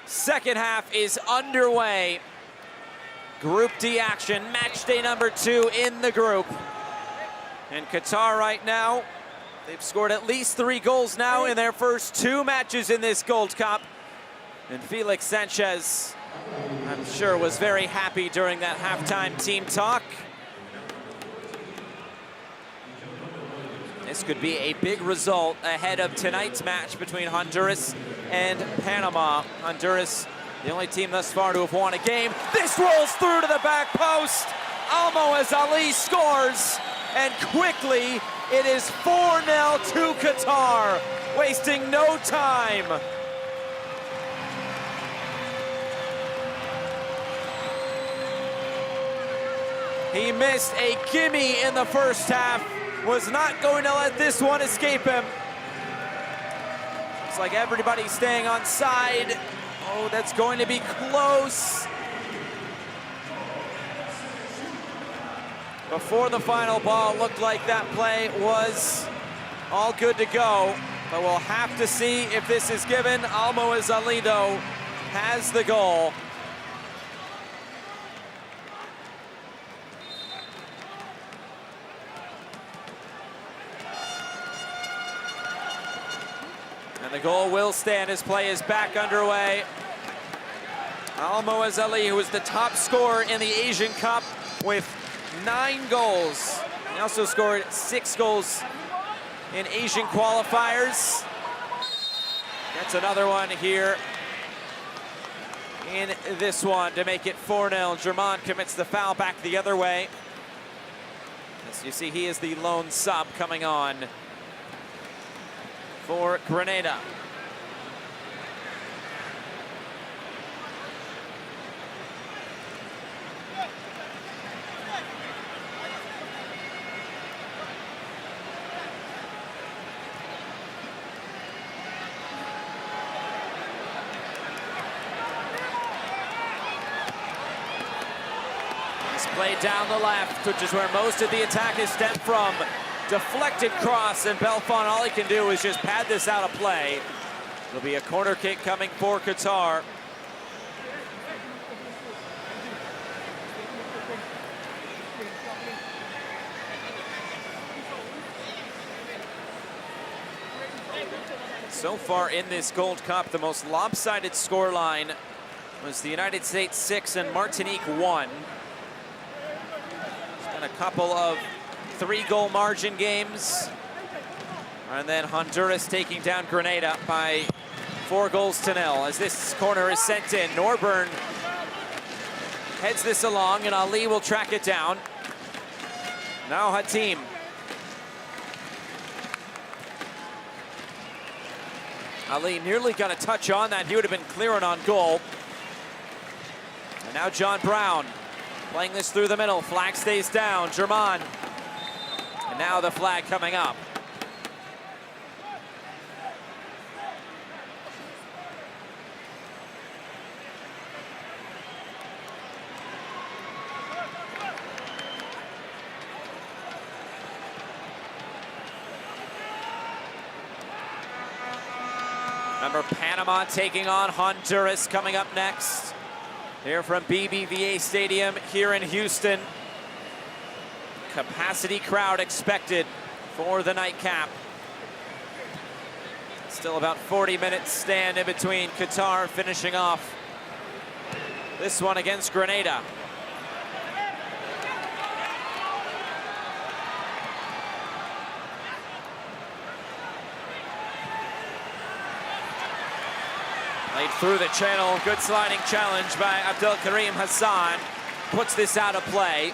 Second half is underway. Group D action, match day number 2 in the group. And Qatar right now, they've scored at least 3 goals now in their first 2 matches in this Gold Cup. And Felix Sanchez, I'm sure, was very happy during that halftime team talk. This could be a big result ahead of tonight's match between Honduras and Panama. Honduras, the only team thus far to have won a game. This rolls through to the back post. Almoez Ali scores, and quickly it is 4-0 to Qatar, wasting no time. He missed a gimme in the first half. Was not going to let this one escape him. Looks like everybody's staying on side. Oh, that's going to be close. Before the final ball, looked like that play was all good to go. But we'll have to see if this is given. Almoez Ali, though, has the goal. And the goal will stand as play is back underway. Almoez Ali, who was the top scorer in the Asian Cup with 9 goals. He also scored 6 goals in Asian qualifiers. Gets another one here in this one to make it 4-0. German commits the foul back the other way. As you see, he is the lone sub coming on for Grenada. This play down the left, which is where most of the attack is stemmed from. Deflected cross, and Belfont, all he can do is just pad this out of play. It'll be a corner kick coming for Qatar. So far in this Gold Cup, the most lopsided scoreline was the United States 6 and Martinique 1. There's been a couple of 3-goal margin games. And then Honduras taking down Grenada by 4-0 as this corner is sent in. Norburn heads this along, and Ali will track it down. Now Hatim. Ali nearly got a touch on that. He would have been clearing on goal. And now John Brown playing this through the middle. Flag stays down. German. And now the flag coming up. Remember, Panama taking on Honduras coming up next. Here from BBVA Stadium here in Houston. Capacity crowd expected for the nightcap. Still about 40 minutes stand in between. Qatar finishing off this one against Grenada. Played through the channel. Good sliding challenge by Abdel Karim Hassan. Puts this out of play.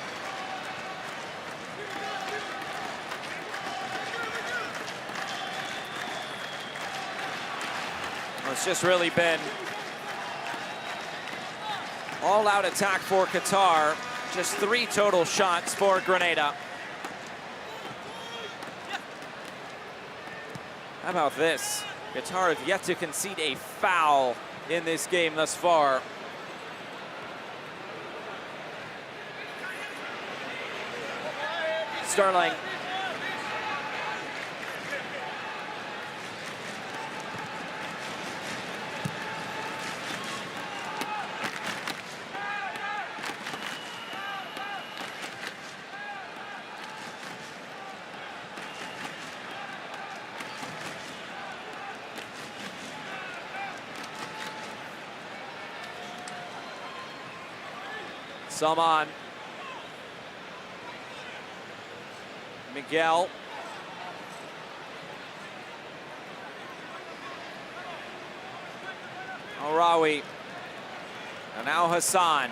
Well, it's just really been all-out attack for Qatar. Just 3 total shots for Grenada. How about this? Qatar have yet to concede a foul in this game thus far. Sterling. Salman. Miguel. Arawi. And now Hassan.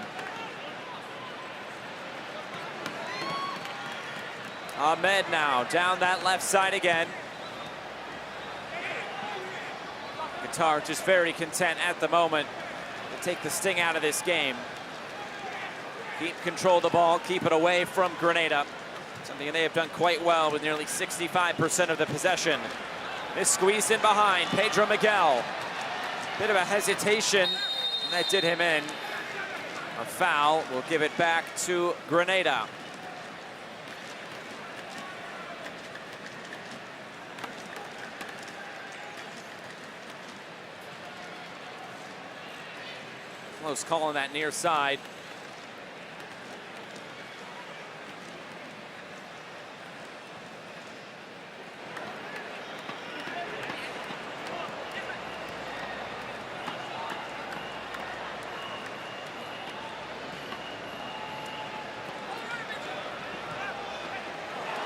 Ahmed now down that left side again. Qatar just very content at the moment to take the sting out of this game. Keep control of the ball, keep it away from Grenada. Something they have done quite well with nearly 65% of the possession. This squeezed in behind, Pedro Miguel. Bit of a hesitation, and that did him in. A foul will give it back to Grenada. Close call on that near side.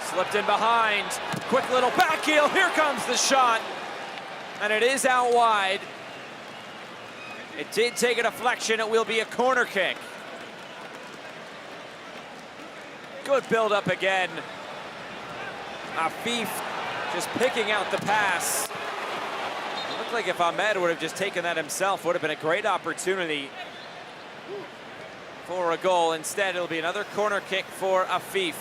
Slipped in behind, quick little back heel, here comes the shot. And it is out wide. It did take a deflection, it will be a corner kick. Good build up again. Afif just picking out the pass. It looked like if Ahmed would have just taken that himself, would have been a great opportunity for a goal. Instead, it'll be another corner kick for Afif.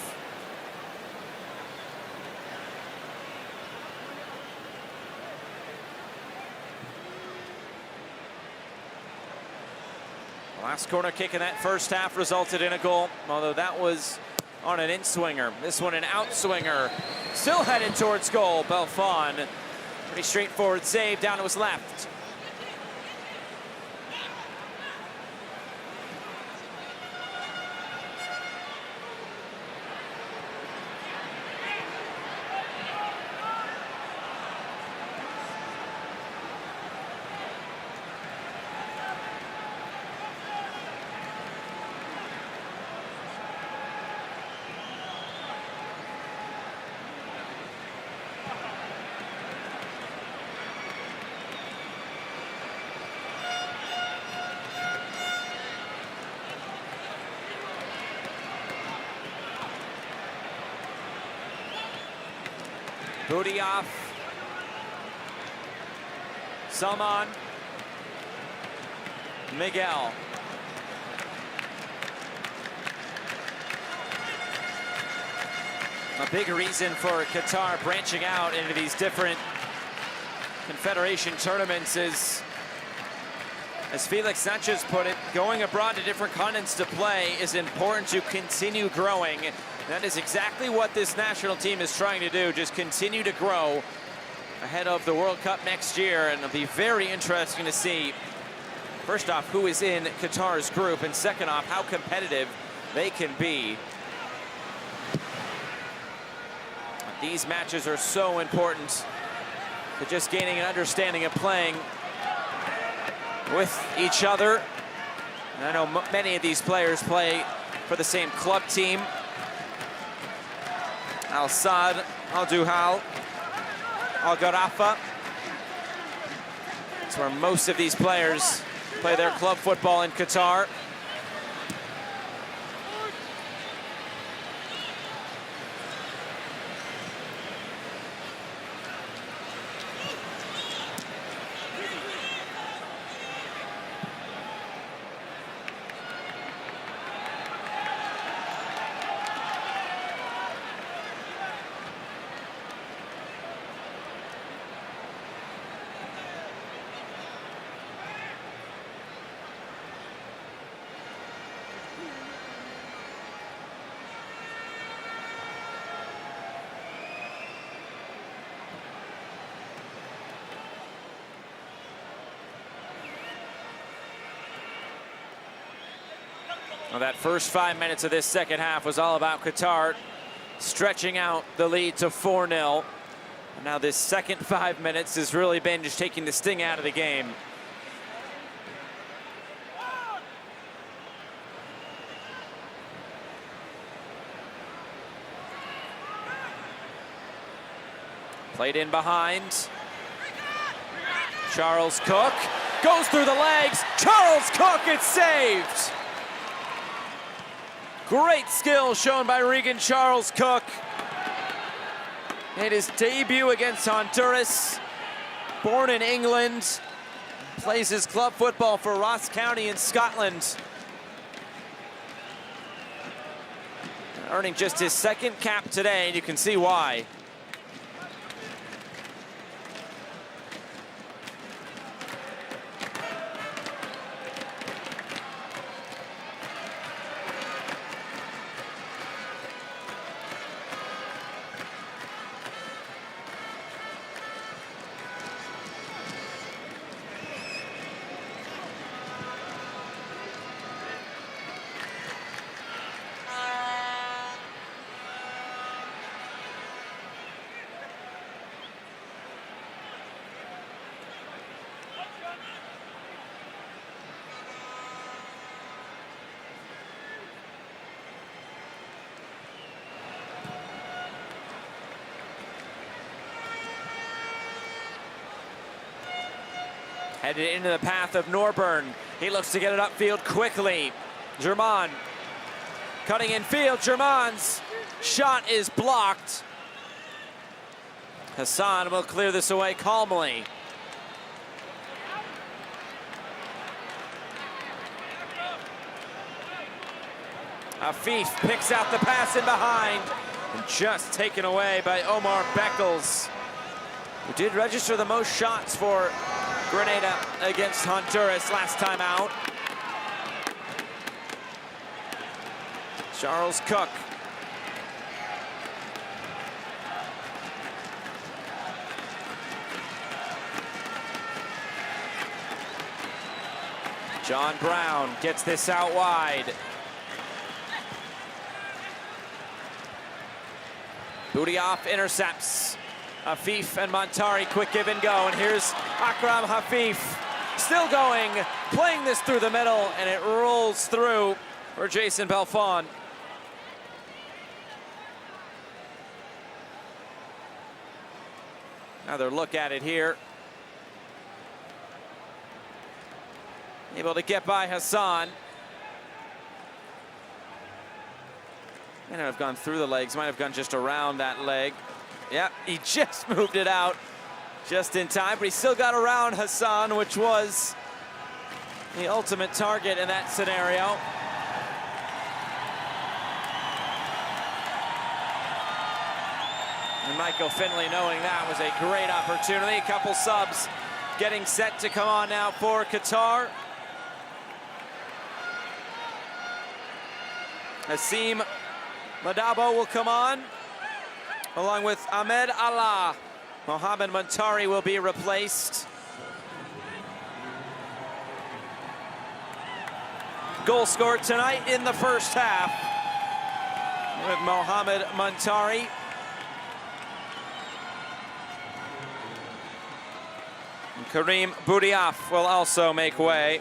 Last corner kick in that first half resulted in a goal, although that was on an in-swinger. This one an out-swinger. Still headed towards goal. Belfon, pretty straightforward save down to his left. Buildup, Salman, Miguel. A big reason for Qatar branching out into these different Confederation tournaments is, as Felix Sanchez put it, going abroad to different continents to play is important to continue growing. That is exactly what this national team is trying to do, just continue to grow ahead of the World Cup next year. And it'll be very interesting to see, first off, who is in Qatar's group, and second off, how competitive they can be. These matches are so important to just gaining an understanding of playing with each other. And I know many of these players play for the same club team. Al Saad, Al Duhal, Al Garafa. It's where most of these players play their club football in Qatar. Well, that first 5 minutes of this second half was all about Qatar stretching out the lead to 4-0. And now this second 5 minutes has really been just taking the sting out of the game. Played in behind. Charles Cook goes through the legs. Charles Cook, it's saved. Great skill shown by Regan Charles Cook. Made his debut against Honduras. Born in England, plays his club football for Ross County in Scotland. Earning just his second cap today, and you can see why. Headed into the path of Norburn. He looks to get it upfield quickly. German cutting in field. German's shot is blocked. Hassan will clear this away calmly. Afif picks out the pass in behind and just taken away by Omar Beckles, who did register the most shots for Grenada against Honduras last time out. Charles Cook. John Brown gets this out wide. Buildup intercepts. Afif and Montari, quick give and go. And here's Akram Hafif, still going, playing this through the middle, and it rolls through for Jason Belfon. Another look at it here. Able to get by Hassan. May not have gone through the legs, might have gone just around that leg. Yep, he just moved it out just in time, but he still got around Hassan, which was the ultimate target in that scenario. And Michael Finley, knowing that was a great opportunity. A couple subs getting set to come on now for Qatar. Hassim Madabo will come on, along with Ahmed Allah. Mohamed Montari will be replaced. Goal scored tonight in the first half with Mohamed Montari. And Karim Boudiaf will also make way.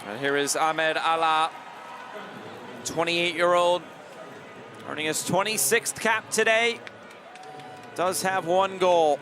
And here is Ahmed Allah, 28-year-old, earning his 26th cap today. Does have one goal.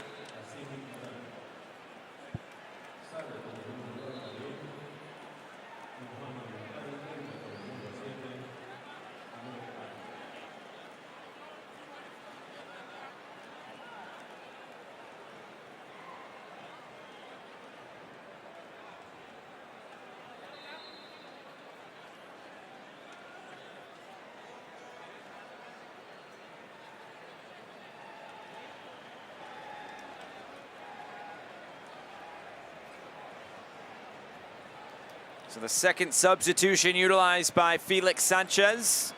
So the second substitution utilized by Felix Sanchez.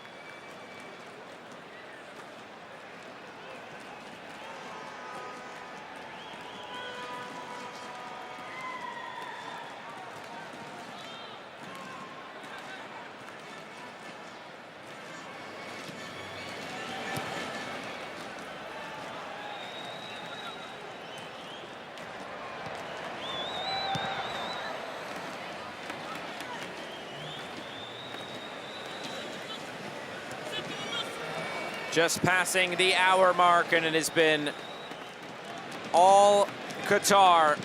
Just passing the hour mark, and it has been all Qatar.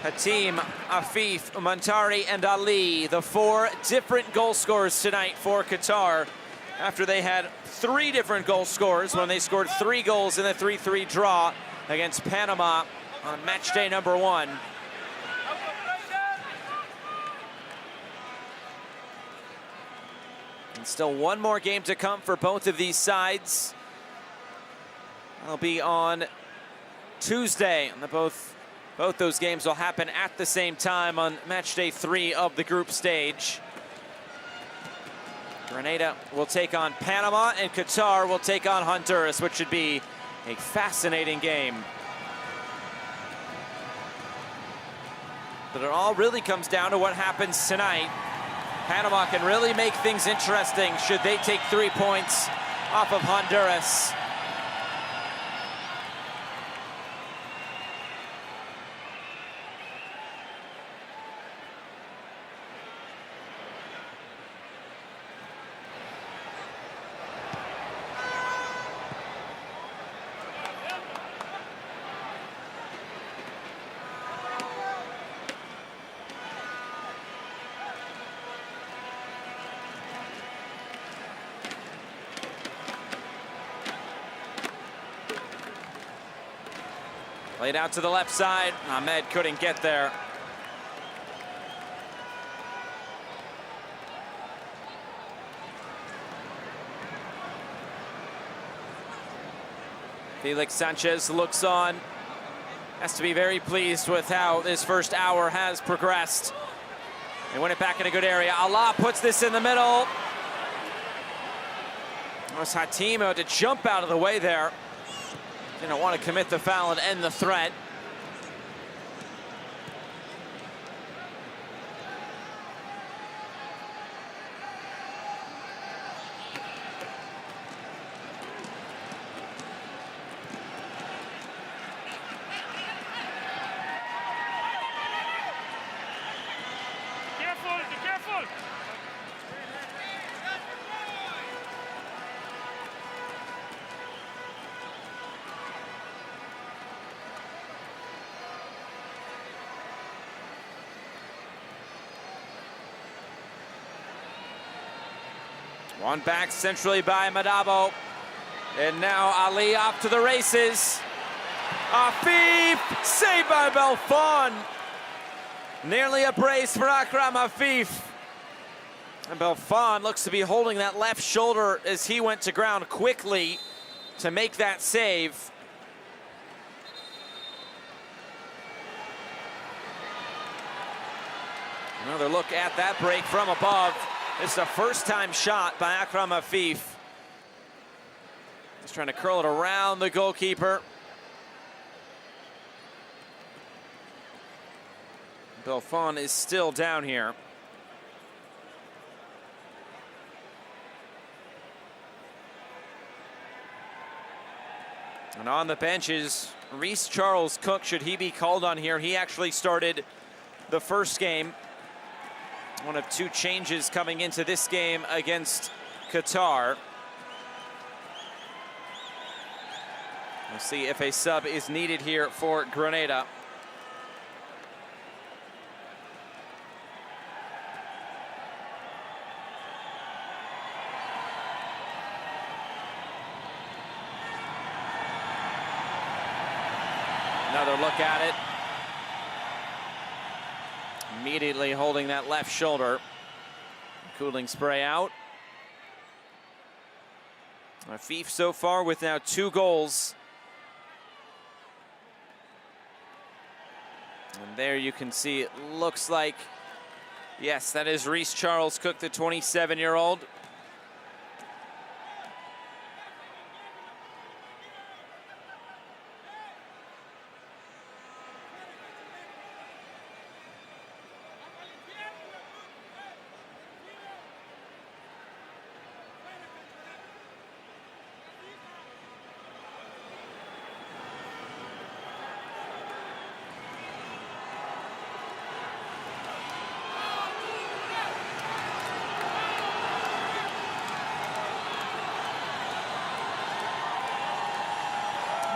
Hatim, Afif, Montari, and Ali, the four different goal scorers tonight for Qatar, after they had three different goal scorers when they scored 3 goals in the 3-3 draw against Panama on match day number 1. Still one more game to come for both of these sides. That'll be on Tuesday. And both those games will happen at the same time on match day 3 of the group stage. Grenada will take on Panama, and Qatar will take on Honduras, which should be a fascinating game. But it all really comes down to what happens tonight. Panama can really make things interesting should they take 3 points off of Honduras. Played out to the left side. Ahmed couldn't get there. Felix Sanchez looks on. Has to be very pleased with how this first hour has progressed. They win it back in a good area. Allah puts this in the middle. It was Hatimo to jump out of the way there. Didn't want to commit the foul and end the threat. One back centrally by Madabo. And now Ali off to the races. Afif, saved by Belfon. Nearly a brace for Akram Afif. And Belfon looks to be holding that left shoulder as he went to ground quickly to make that save. Another look at that break from above. It's a first-time shot by Akram Afif. He's trying to curl it around the goalkeeper. Belfon is still down here. And on the bench is Reece Charles Cook, should he be called on here. He actually started the first game. One of two changes coming into this game against Qatar. We'll see if a sub is needed here for Grenada. Another look at it. Immediately holding that left shoulder. Cooling spray out. Afif so far with now 2 goals. And there you can see it looks like, yes, that is Reece Charles Cook, the 27-year-old.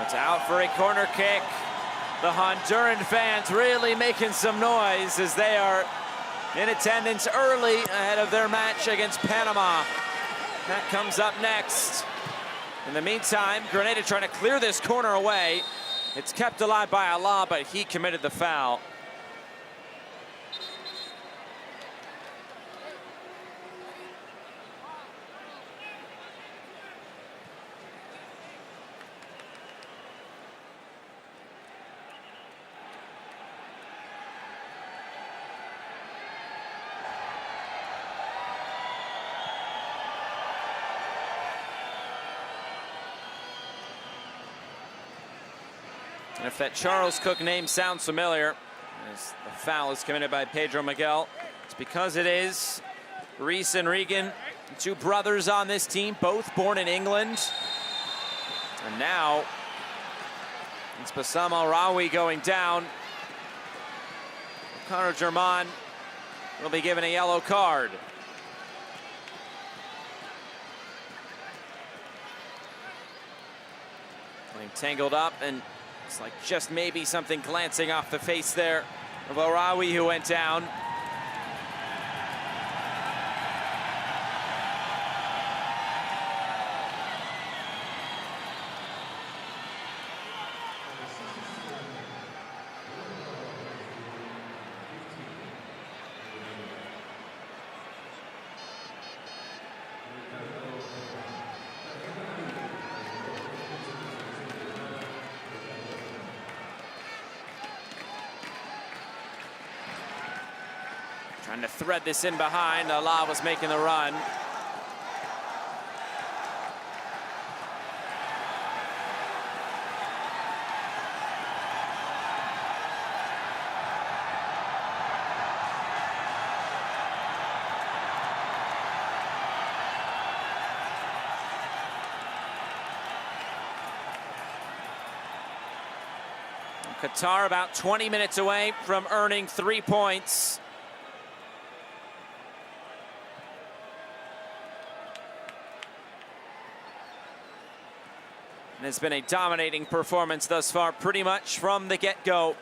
It's out for a corner kick. The Honduran fans really making some noise as they are in attendance early ahead of their match against Panama. That comes up next. In the meantime, Grenada trying to clear this corner away. It's kept alive by Allah, but he committed the foul. And if that Charles Cook name sounds familiar, as the foul is committed by Pedro Miguel, it's because it is Reece and Regan, 2 brothers on this team, both born in England. And now it's Bassam Al-Rawi going down. Connor German will be given a yellow card. Getting tangled up, and it's like just maybe something glancing off the face there of Al-Rawi, who went down. Trying to thread this in behind. Allah was making the run. Qatar about 20 minutes away from earning 3 points. And it's been a dominating performance thus far, pretty much from the get-go.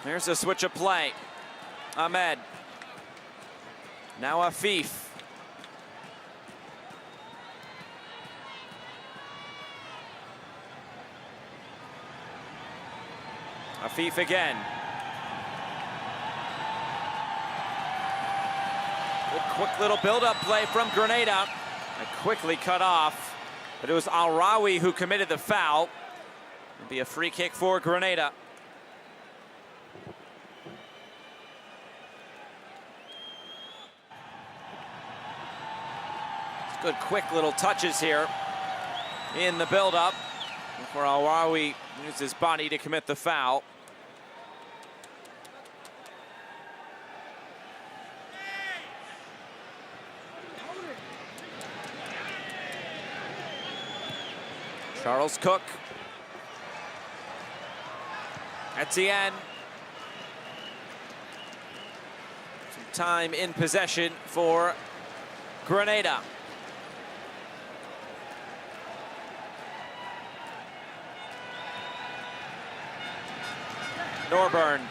Here's a switch of play. Ahmed. Now Afif. Afif again. Good quick little build-up play from Grenada. Quickly cut off, but it was Al-Rawi who committed the foul. It'll be a free kick for Grenada. It's good quick little touches here in the build-up before Al-Rawi used his body to commit the foul. Charles Cook. Etienne. Some time in possession for Grenada. Norburn.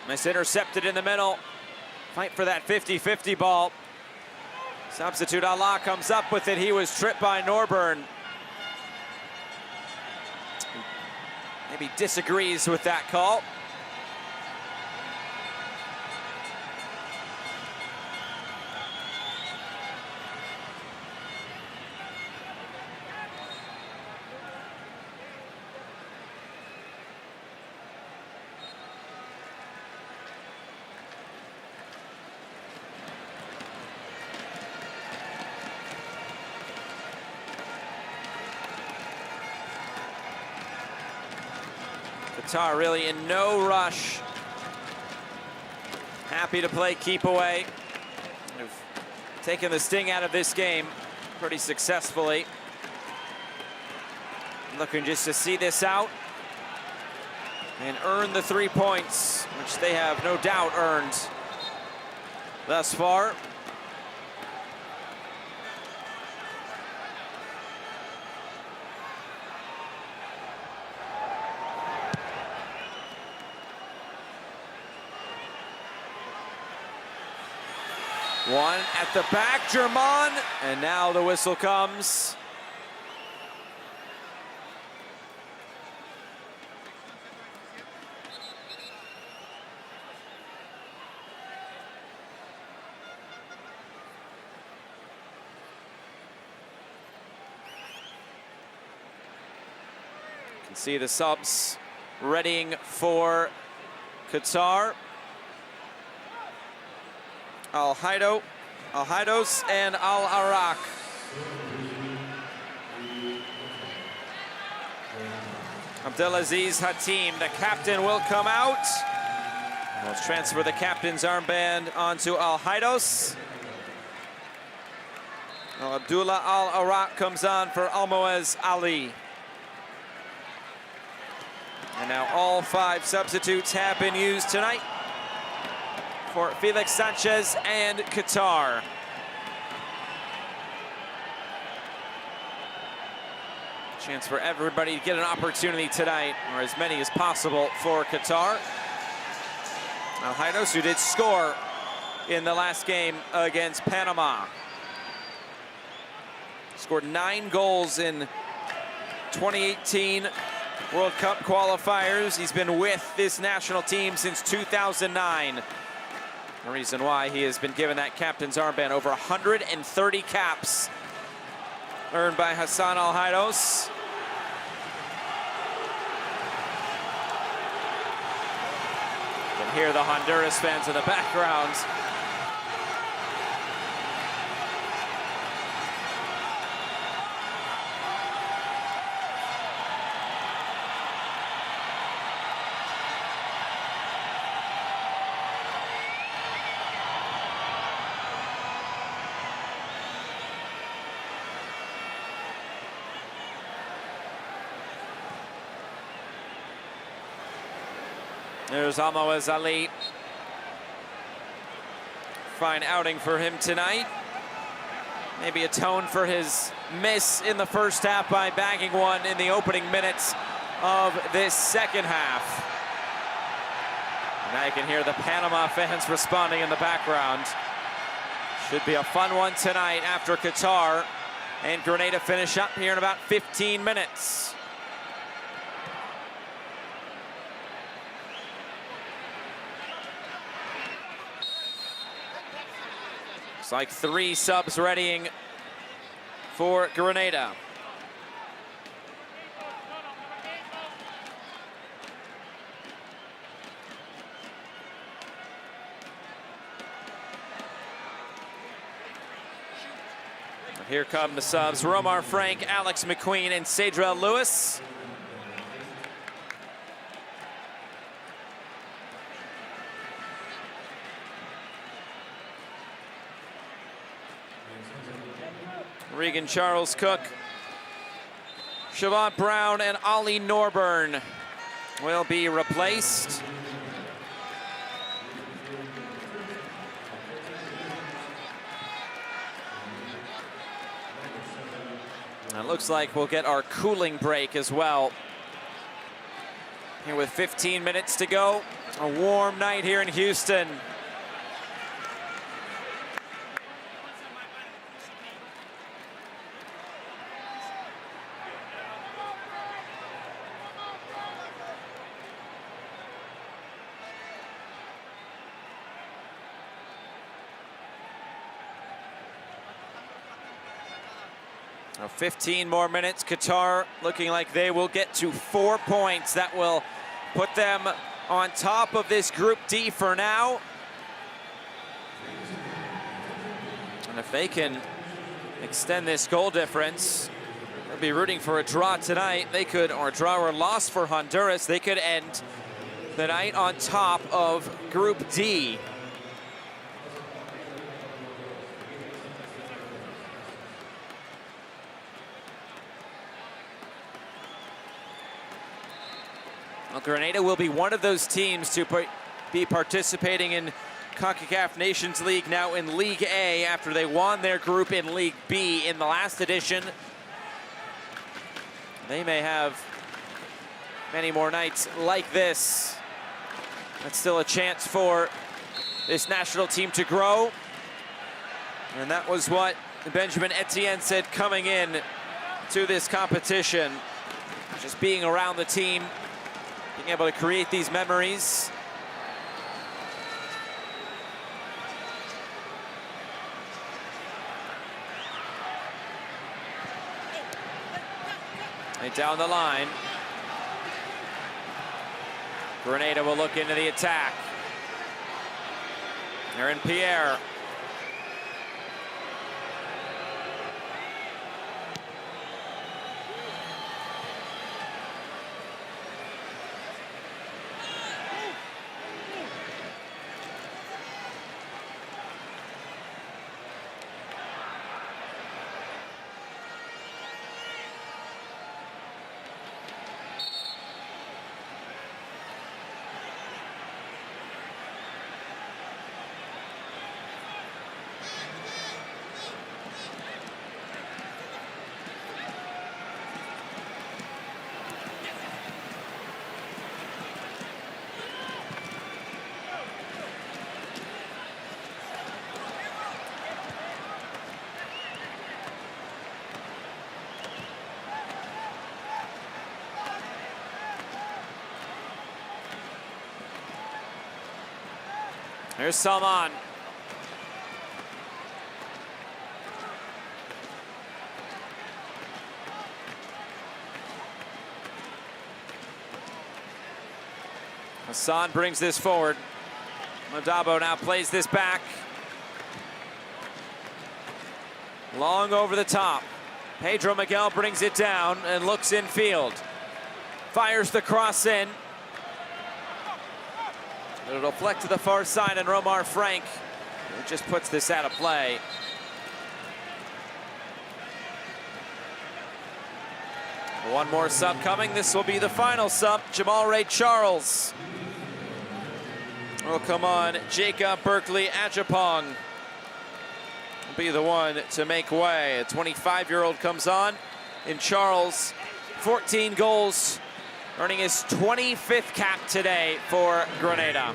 Nice intercepted in the middle. Fight for that 50-50 ball. Substitute Allah comes up with it. He was tripped by Norburn. Maybe disagrees with that call. Qatar really in no rush. Happy to play keep away. They've taken the sting out of this game pretty successfully. Looking just to see this out and earn the 3 points, which they have no doubt earned thus far. One at the back, German, and now the whistle comes. You can see the subs readying for Qatar. Al-Haidos and Al-Arak. Abdelaziz Hatim, the captain, will come out. Let's transfer the captain's armband onto Al-Haidos. Abdullah Al-Arak comes on for Almoez Ali. And now all 5 substitutes have been used tonight for Felix Sanchez and Qatar. Chance for everybody to get an opportunity tonight, or as many as possible for Qatar. Alhaidos, who did score in the last game against Panama. Scored 9 goals in 2018 World Cup qualifiers. He's been with this national team since 2009. The reason why he has been given that captain's armband. Over 130 caps earned by Hassan Alhaidos. You can hear the Honduras fans in the background. There's Almoez Ali. Fine outing for him tonight. Maybe atone for his miss in the first half by bagging one in the opening minutes of this second half. Now you can hear the Panama fans responding in the background. Should be a fun one tonight after Qatar and Grenada finish up here in about 15 minutes. It's like 3 subs readying for Grenada. Here come the subs: Romar Frank, Alex McQueen, and Sadrell Lewis. Regan Charles Cook, Siobhan Brown, and Ollie Norburn will be replaced. And it looks like we'll get our cooling break as well. Here with 15 minutes to go. A warm night here in Houston. Now 15 more minutes. Qatar looking like they will get to 4 points. That will put them on top of this Group D for now. And if they can extend this goal difference, they'll be rooting for a draw tonight. They could, or a draw or loss for Honduras, they could end the night on top of Group D. Well, Grenada will be one of those teams to be participating in Concacaf Nations League, now in League A, after they won their group in League B in the last edition. They may have many more nights like this. That's still a chance for this national team to grow. And that was what Benjamin Etienne said coming in to this competition. Just being around the team, being able to create these memories. And down the line. Grenada will look into the attack. Aaron Pierre. Here's Salman. Hassan brings this forward. Madabo now plays this back. Long over the top. Pedro Miguel brings it down and looks infield. Fires the cross in. It'll deflect to the far side, and Romar Frank just puts this out of play. One more sub coming. This will be the final sub. Jamal Ray Charles will come on. Jacob Berkeley Ajapong will be the one to make way. A 25-year-old comes on in Charles. 14 goals, earning his 25th cap today for Grenada.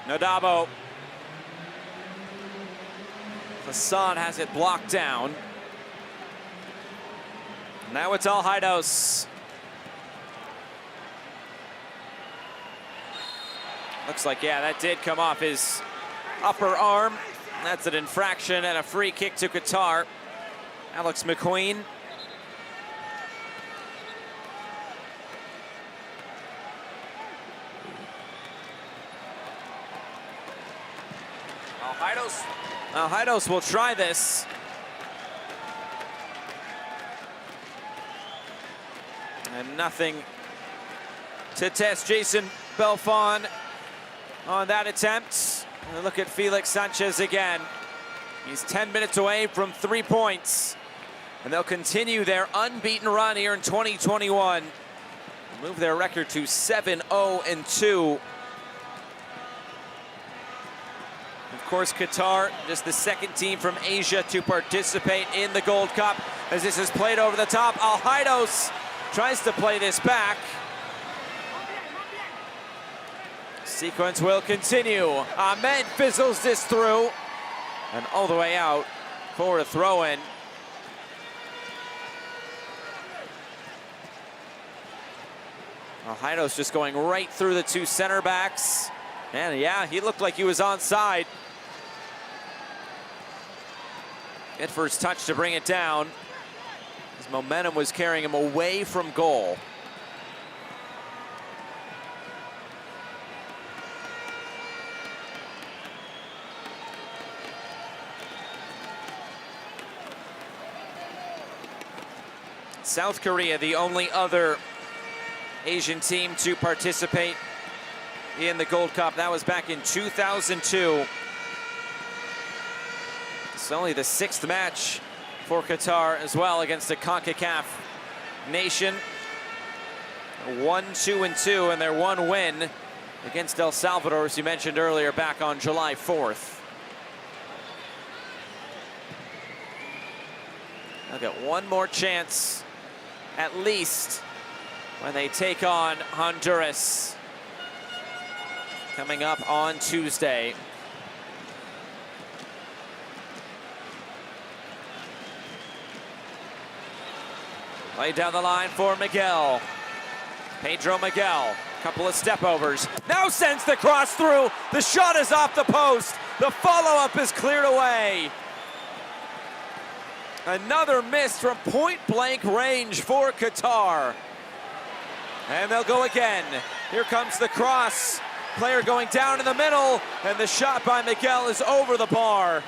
Nadabo. Hassan has it blocked down. Now it's Alhaidos. Looks like, yeah, that did come off his upper arm. That's an infraction and a free kick to Qatar. Alex McQueen. Alhaidos will try this. And nothing to test Jason Belfon on that attempt. And look at Felix Sanchez again. He's 10 minutes away from 3 points. And they'll continue their unbeaten run here in 2021. Move their record to 7-0-2. Of course, Qatar, just the second team from Asia to participate in the Gold Cup, as this is played over the top. Alhaidos tries to play this back. Sequence will continue. Ahmed fizzles this through, and all the way out for a throw-in. Alhaidos just going right through the two center backs. And yeah, he looked like he was onside. Good first touch to bring it down. His momentum was carrying him away from goal. South Korea, the only other Asian team to participate in the Gold Cup. That was back in 2002. It's only the 6th match for Qatar as well against a Concacaf nation. 1-2-2 and their one win against El Salvador, as you mentioned earlier, back on July 4th. They'll get one more chance at least when they take on Honduras coming up on Tuesday. Laid down the line for Miguel. Pedro Miguel, couple of step overs. Now sends the cross through. The shot is off the post. The follow-up is cleared away. Another miss from point-blank range for Qatar. And they'll go again. Here comes the cross. Player going down in the middle, and the shot by Miguel is over the bar.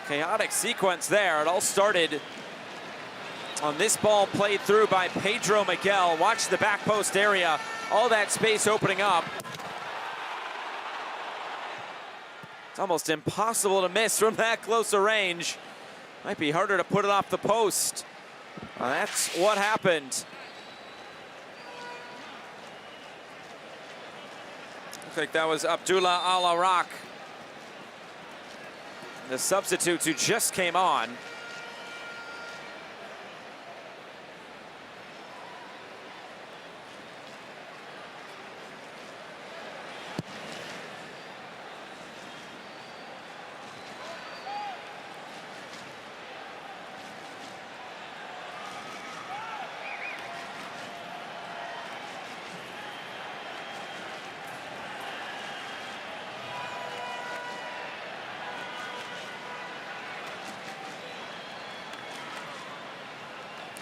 Chaotic sequence there. It all started on this ball played through by Pedro Miguel. Watch the back post area. All that space opening up. It's almost impossible to miss from that close a range. Might be harder to put it off the post. Well, that's what happened. Looked like that was Abdullah Al-Arak, the substitute who just came on.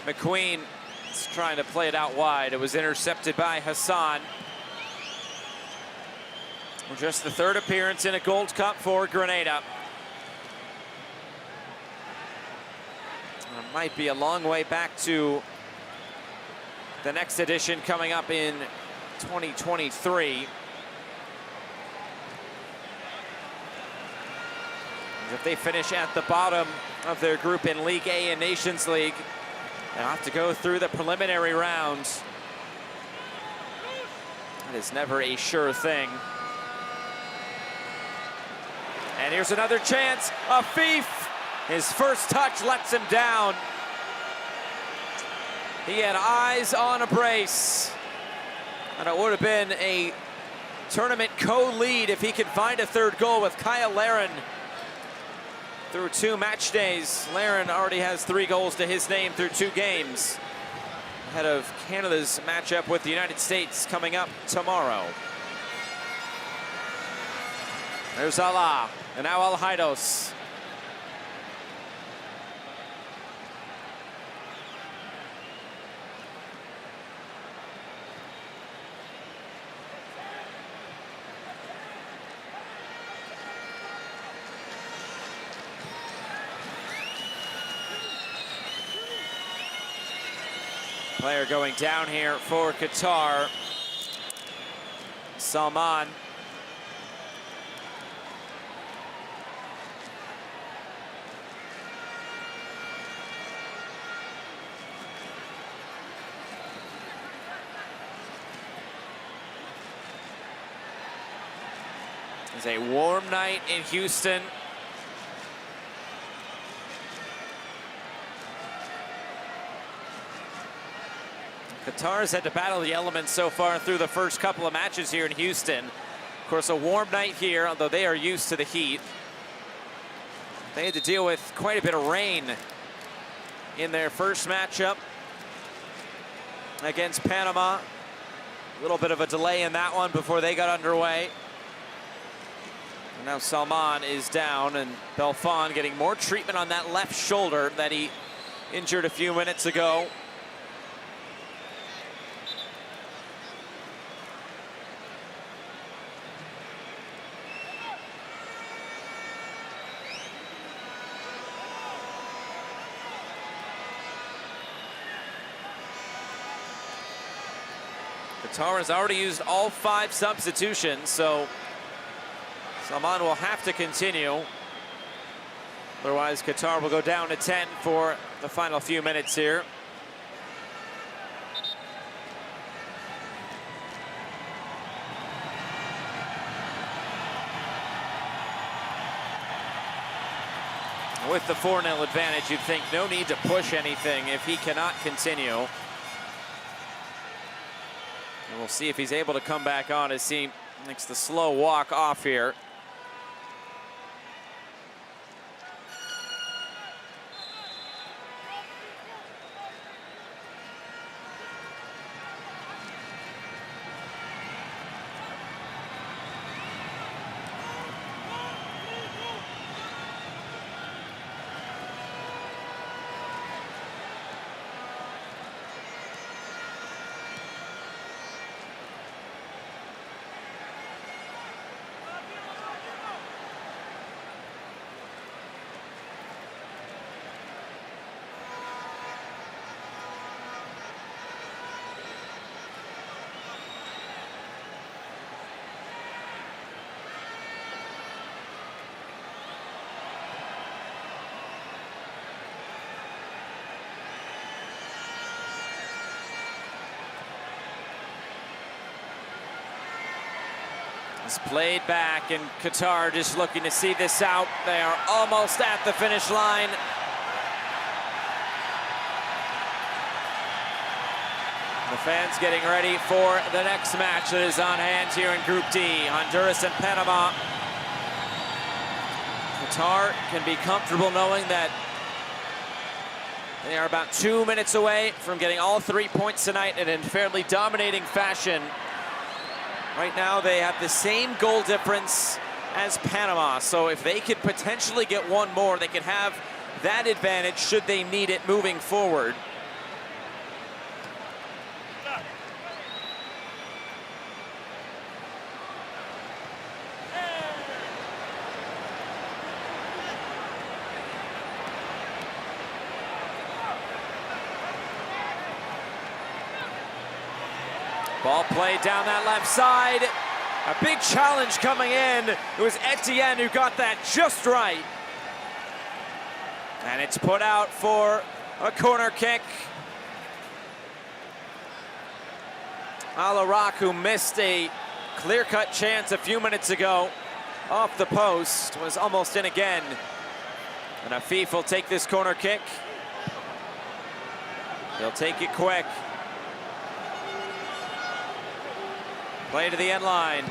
McQueen is trying to play it out wide. It was intercepted by Hassan. Just the third appearance in a Gold Cup for Grenada. It might be a long way back to the next edition coming up in 2023. If they finish at the bottom of their group in League A and Nations League, they'll have to go through the preliminary rounds. That is never a sure thing. And here's another chance. Afif, his first touch lets him down. He had eyes on a brace. And it would have been a tournament co-lead if he could find a third goal with Kyle Larin. Through 2 match days, Larin already has 3 goals to his name through 2 games. Ahead of Canada's matchup with the United States coming up tomorrow. There's Alaa, and now Al-Haidos. Player going down here for Qatar, Salman. It's a warm night in Houston. Qatar's had to battle the elements so far through the first couple of matches here in Houston. Of course, a warm night here, although they are used to the heat. They had to deal with quite a bit of rain in their first matchup against Panama. A little bit of a delay in that one before they got underway. And now Salman is down, and Belfon getting more treatment on that left shoulder that he injured a few minutes ago. Qatar has already used all 5 substitutions, so Salman will have to continue. Otherwise, Qatar will go down to 10 for the final few minutes here. With the 4-0 advantage, you'd think no need to push anything if he cannot continue. And we'll see if he's able to come back on as he makes the slow walk off here. It's played back, and Qatar just looking to see this out. They are almost at the finish line. The fans getting ready for the next match that is on hand here in Group D, Honduras and Panama. Qatar can be comfortable knowing that they are about 2 minutes away from getting all 3 points tonight and in fairly dominating fashion. Right now they have the same goal difference as Panama, so if they could potentially get one more, they could have that advantage should they need it moving forward. Ball played down that left side. A big challenge coming in. It was Etienne who got that just right. And it's put out for a corner kick. Al-Iraq, who missed a clear-cut chance a few minutes ago off the post, was almost in again. And Afif will take this corner kick. He'll take it quick. Play to the end line.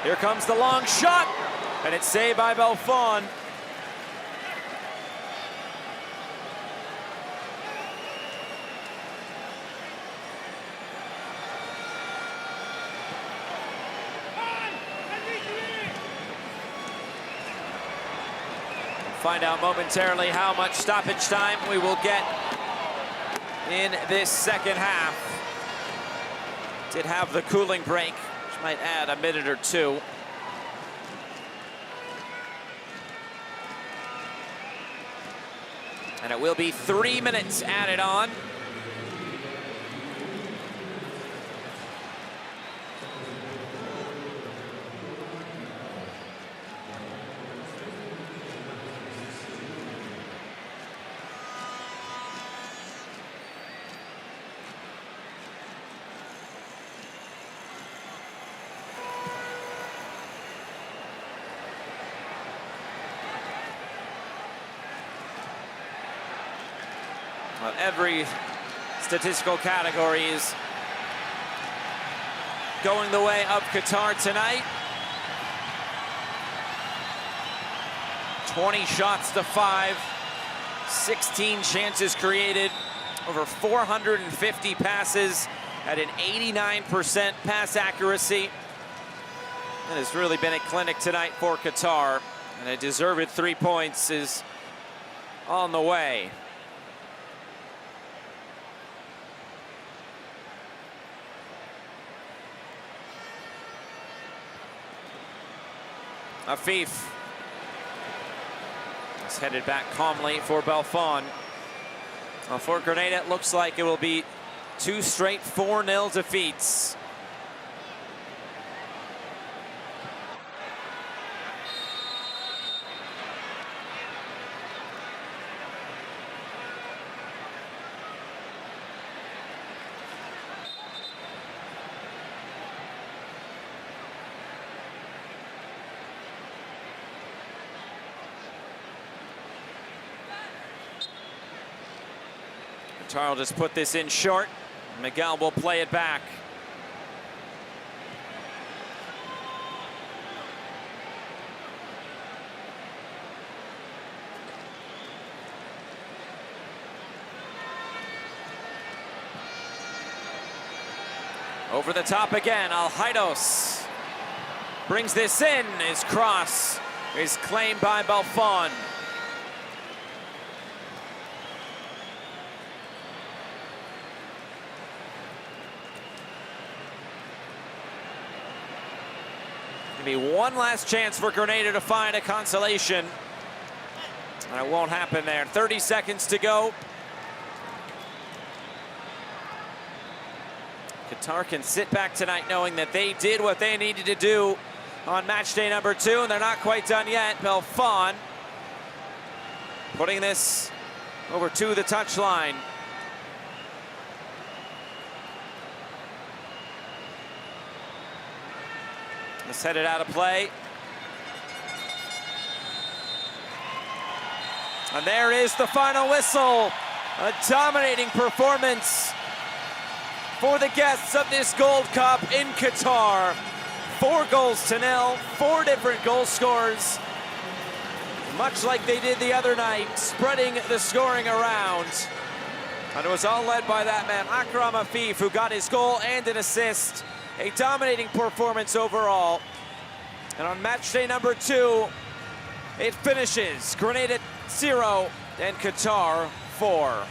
Here comes the long shot, and it's saved by Belfon. Find out momentarily how much stoppage time we will get in this second half. Did have the cooling break, which might add a minute or two. And it will be 3 minutes added on. Well, every statistical category is going the way of Qatar tonight. 20 shots to 5, 16 chances created, over 450 passes at an 89% pass accuracy. It has really been a clinic tonight for Qatar, and a deserved 3 points is on the way. Afif is headed back calmly for Belfon. Well, for Grenada, it looks like it will be 2 straight 4-0 defeats. Qatar will just put this in short. Miguel will play it back. Over the top again, Al-Haidos brings this in. His cross is claimed by Belfon. Be one last chance for Grenada to find a consolation, and it won't happen there. 30 seconds to go. Qatar can sit back tonight knowing that they did what they needed to do on match day number 2, and they're not quite done yet. Belfon putting this over to the touchline. Let's head it out of play. And there is the final whistle. A dominating performance for the guests of this Gold Cup in Qatar. 4-0, 4 different goal scorers. Much like they did the other night, spreading the scoring around. And it was all led by that man, Akram Afif, who got his goal and an assist. A dominating performance overall. And on match day number 2, it finishes Grenada 0 and Qatar 4.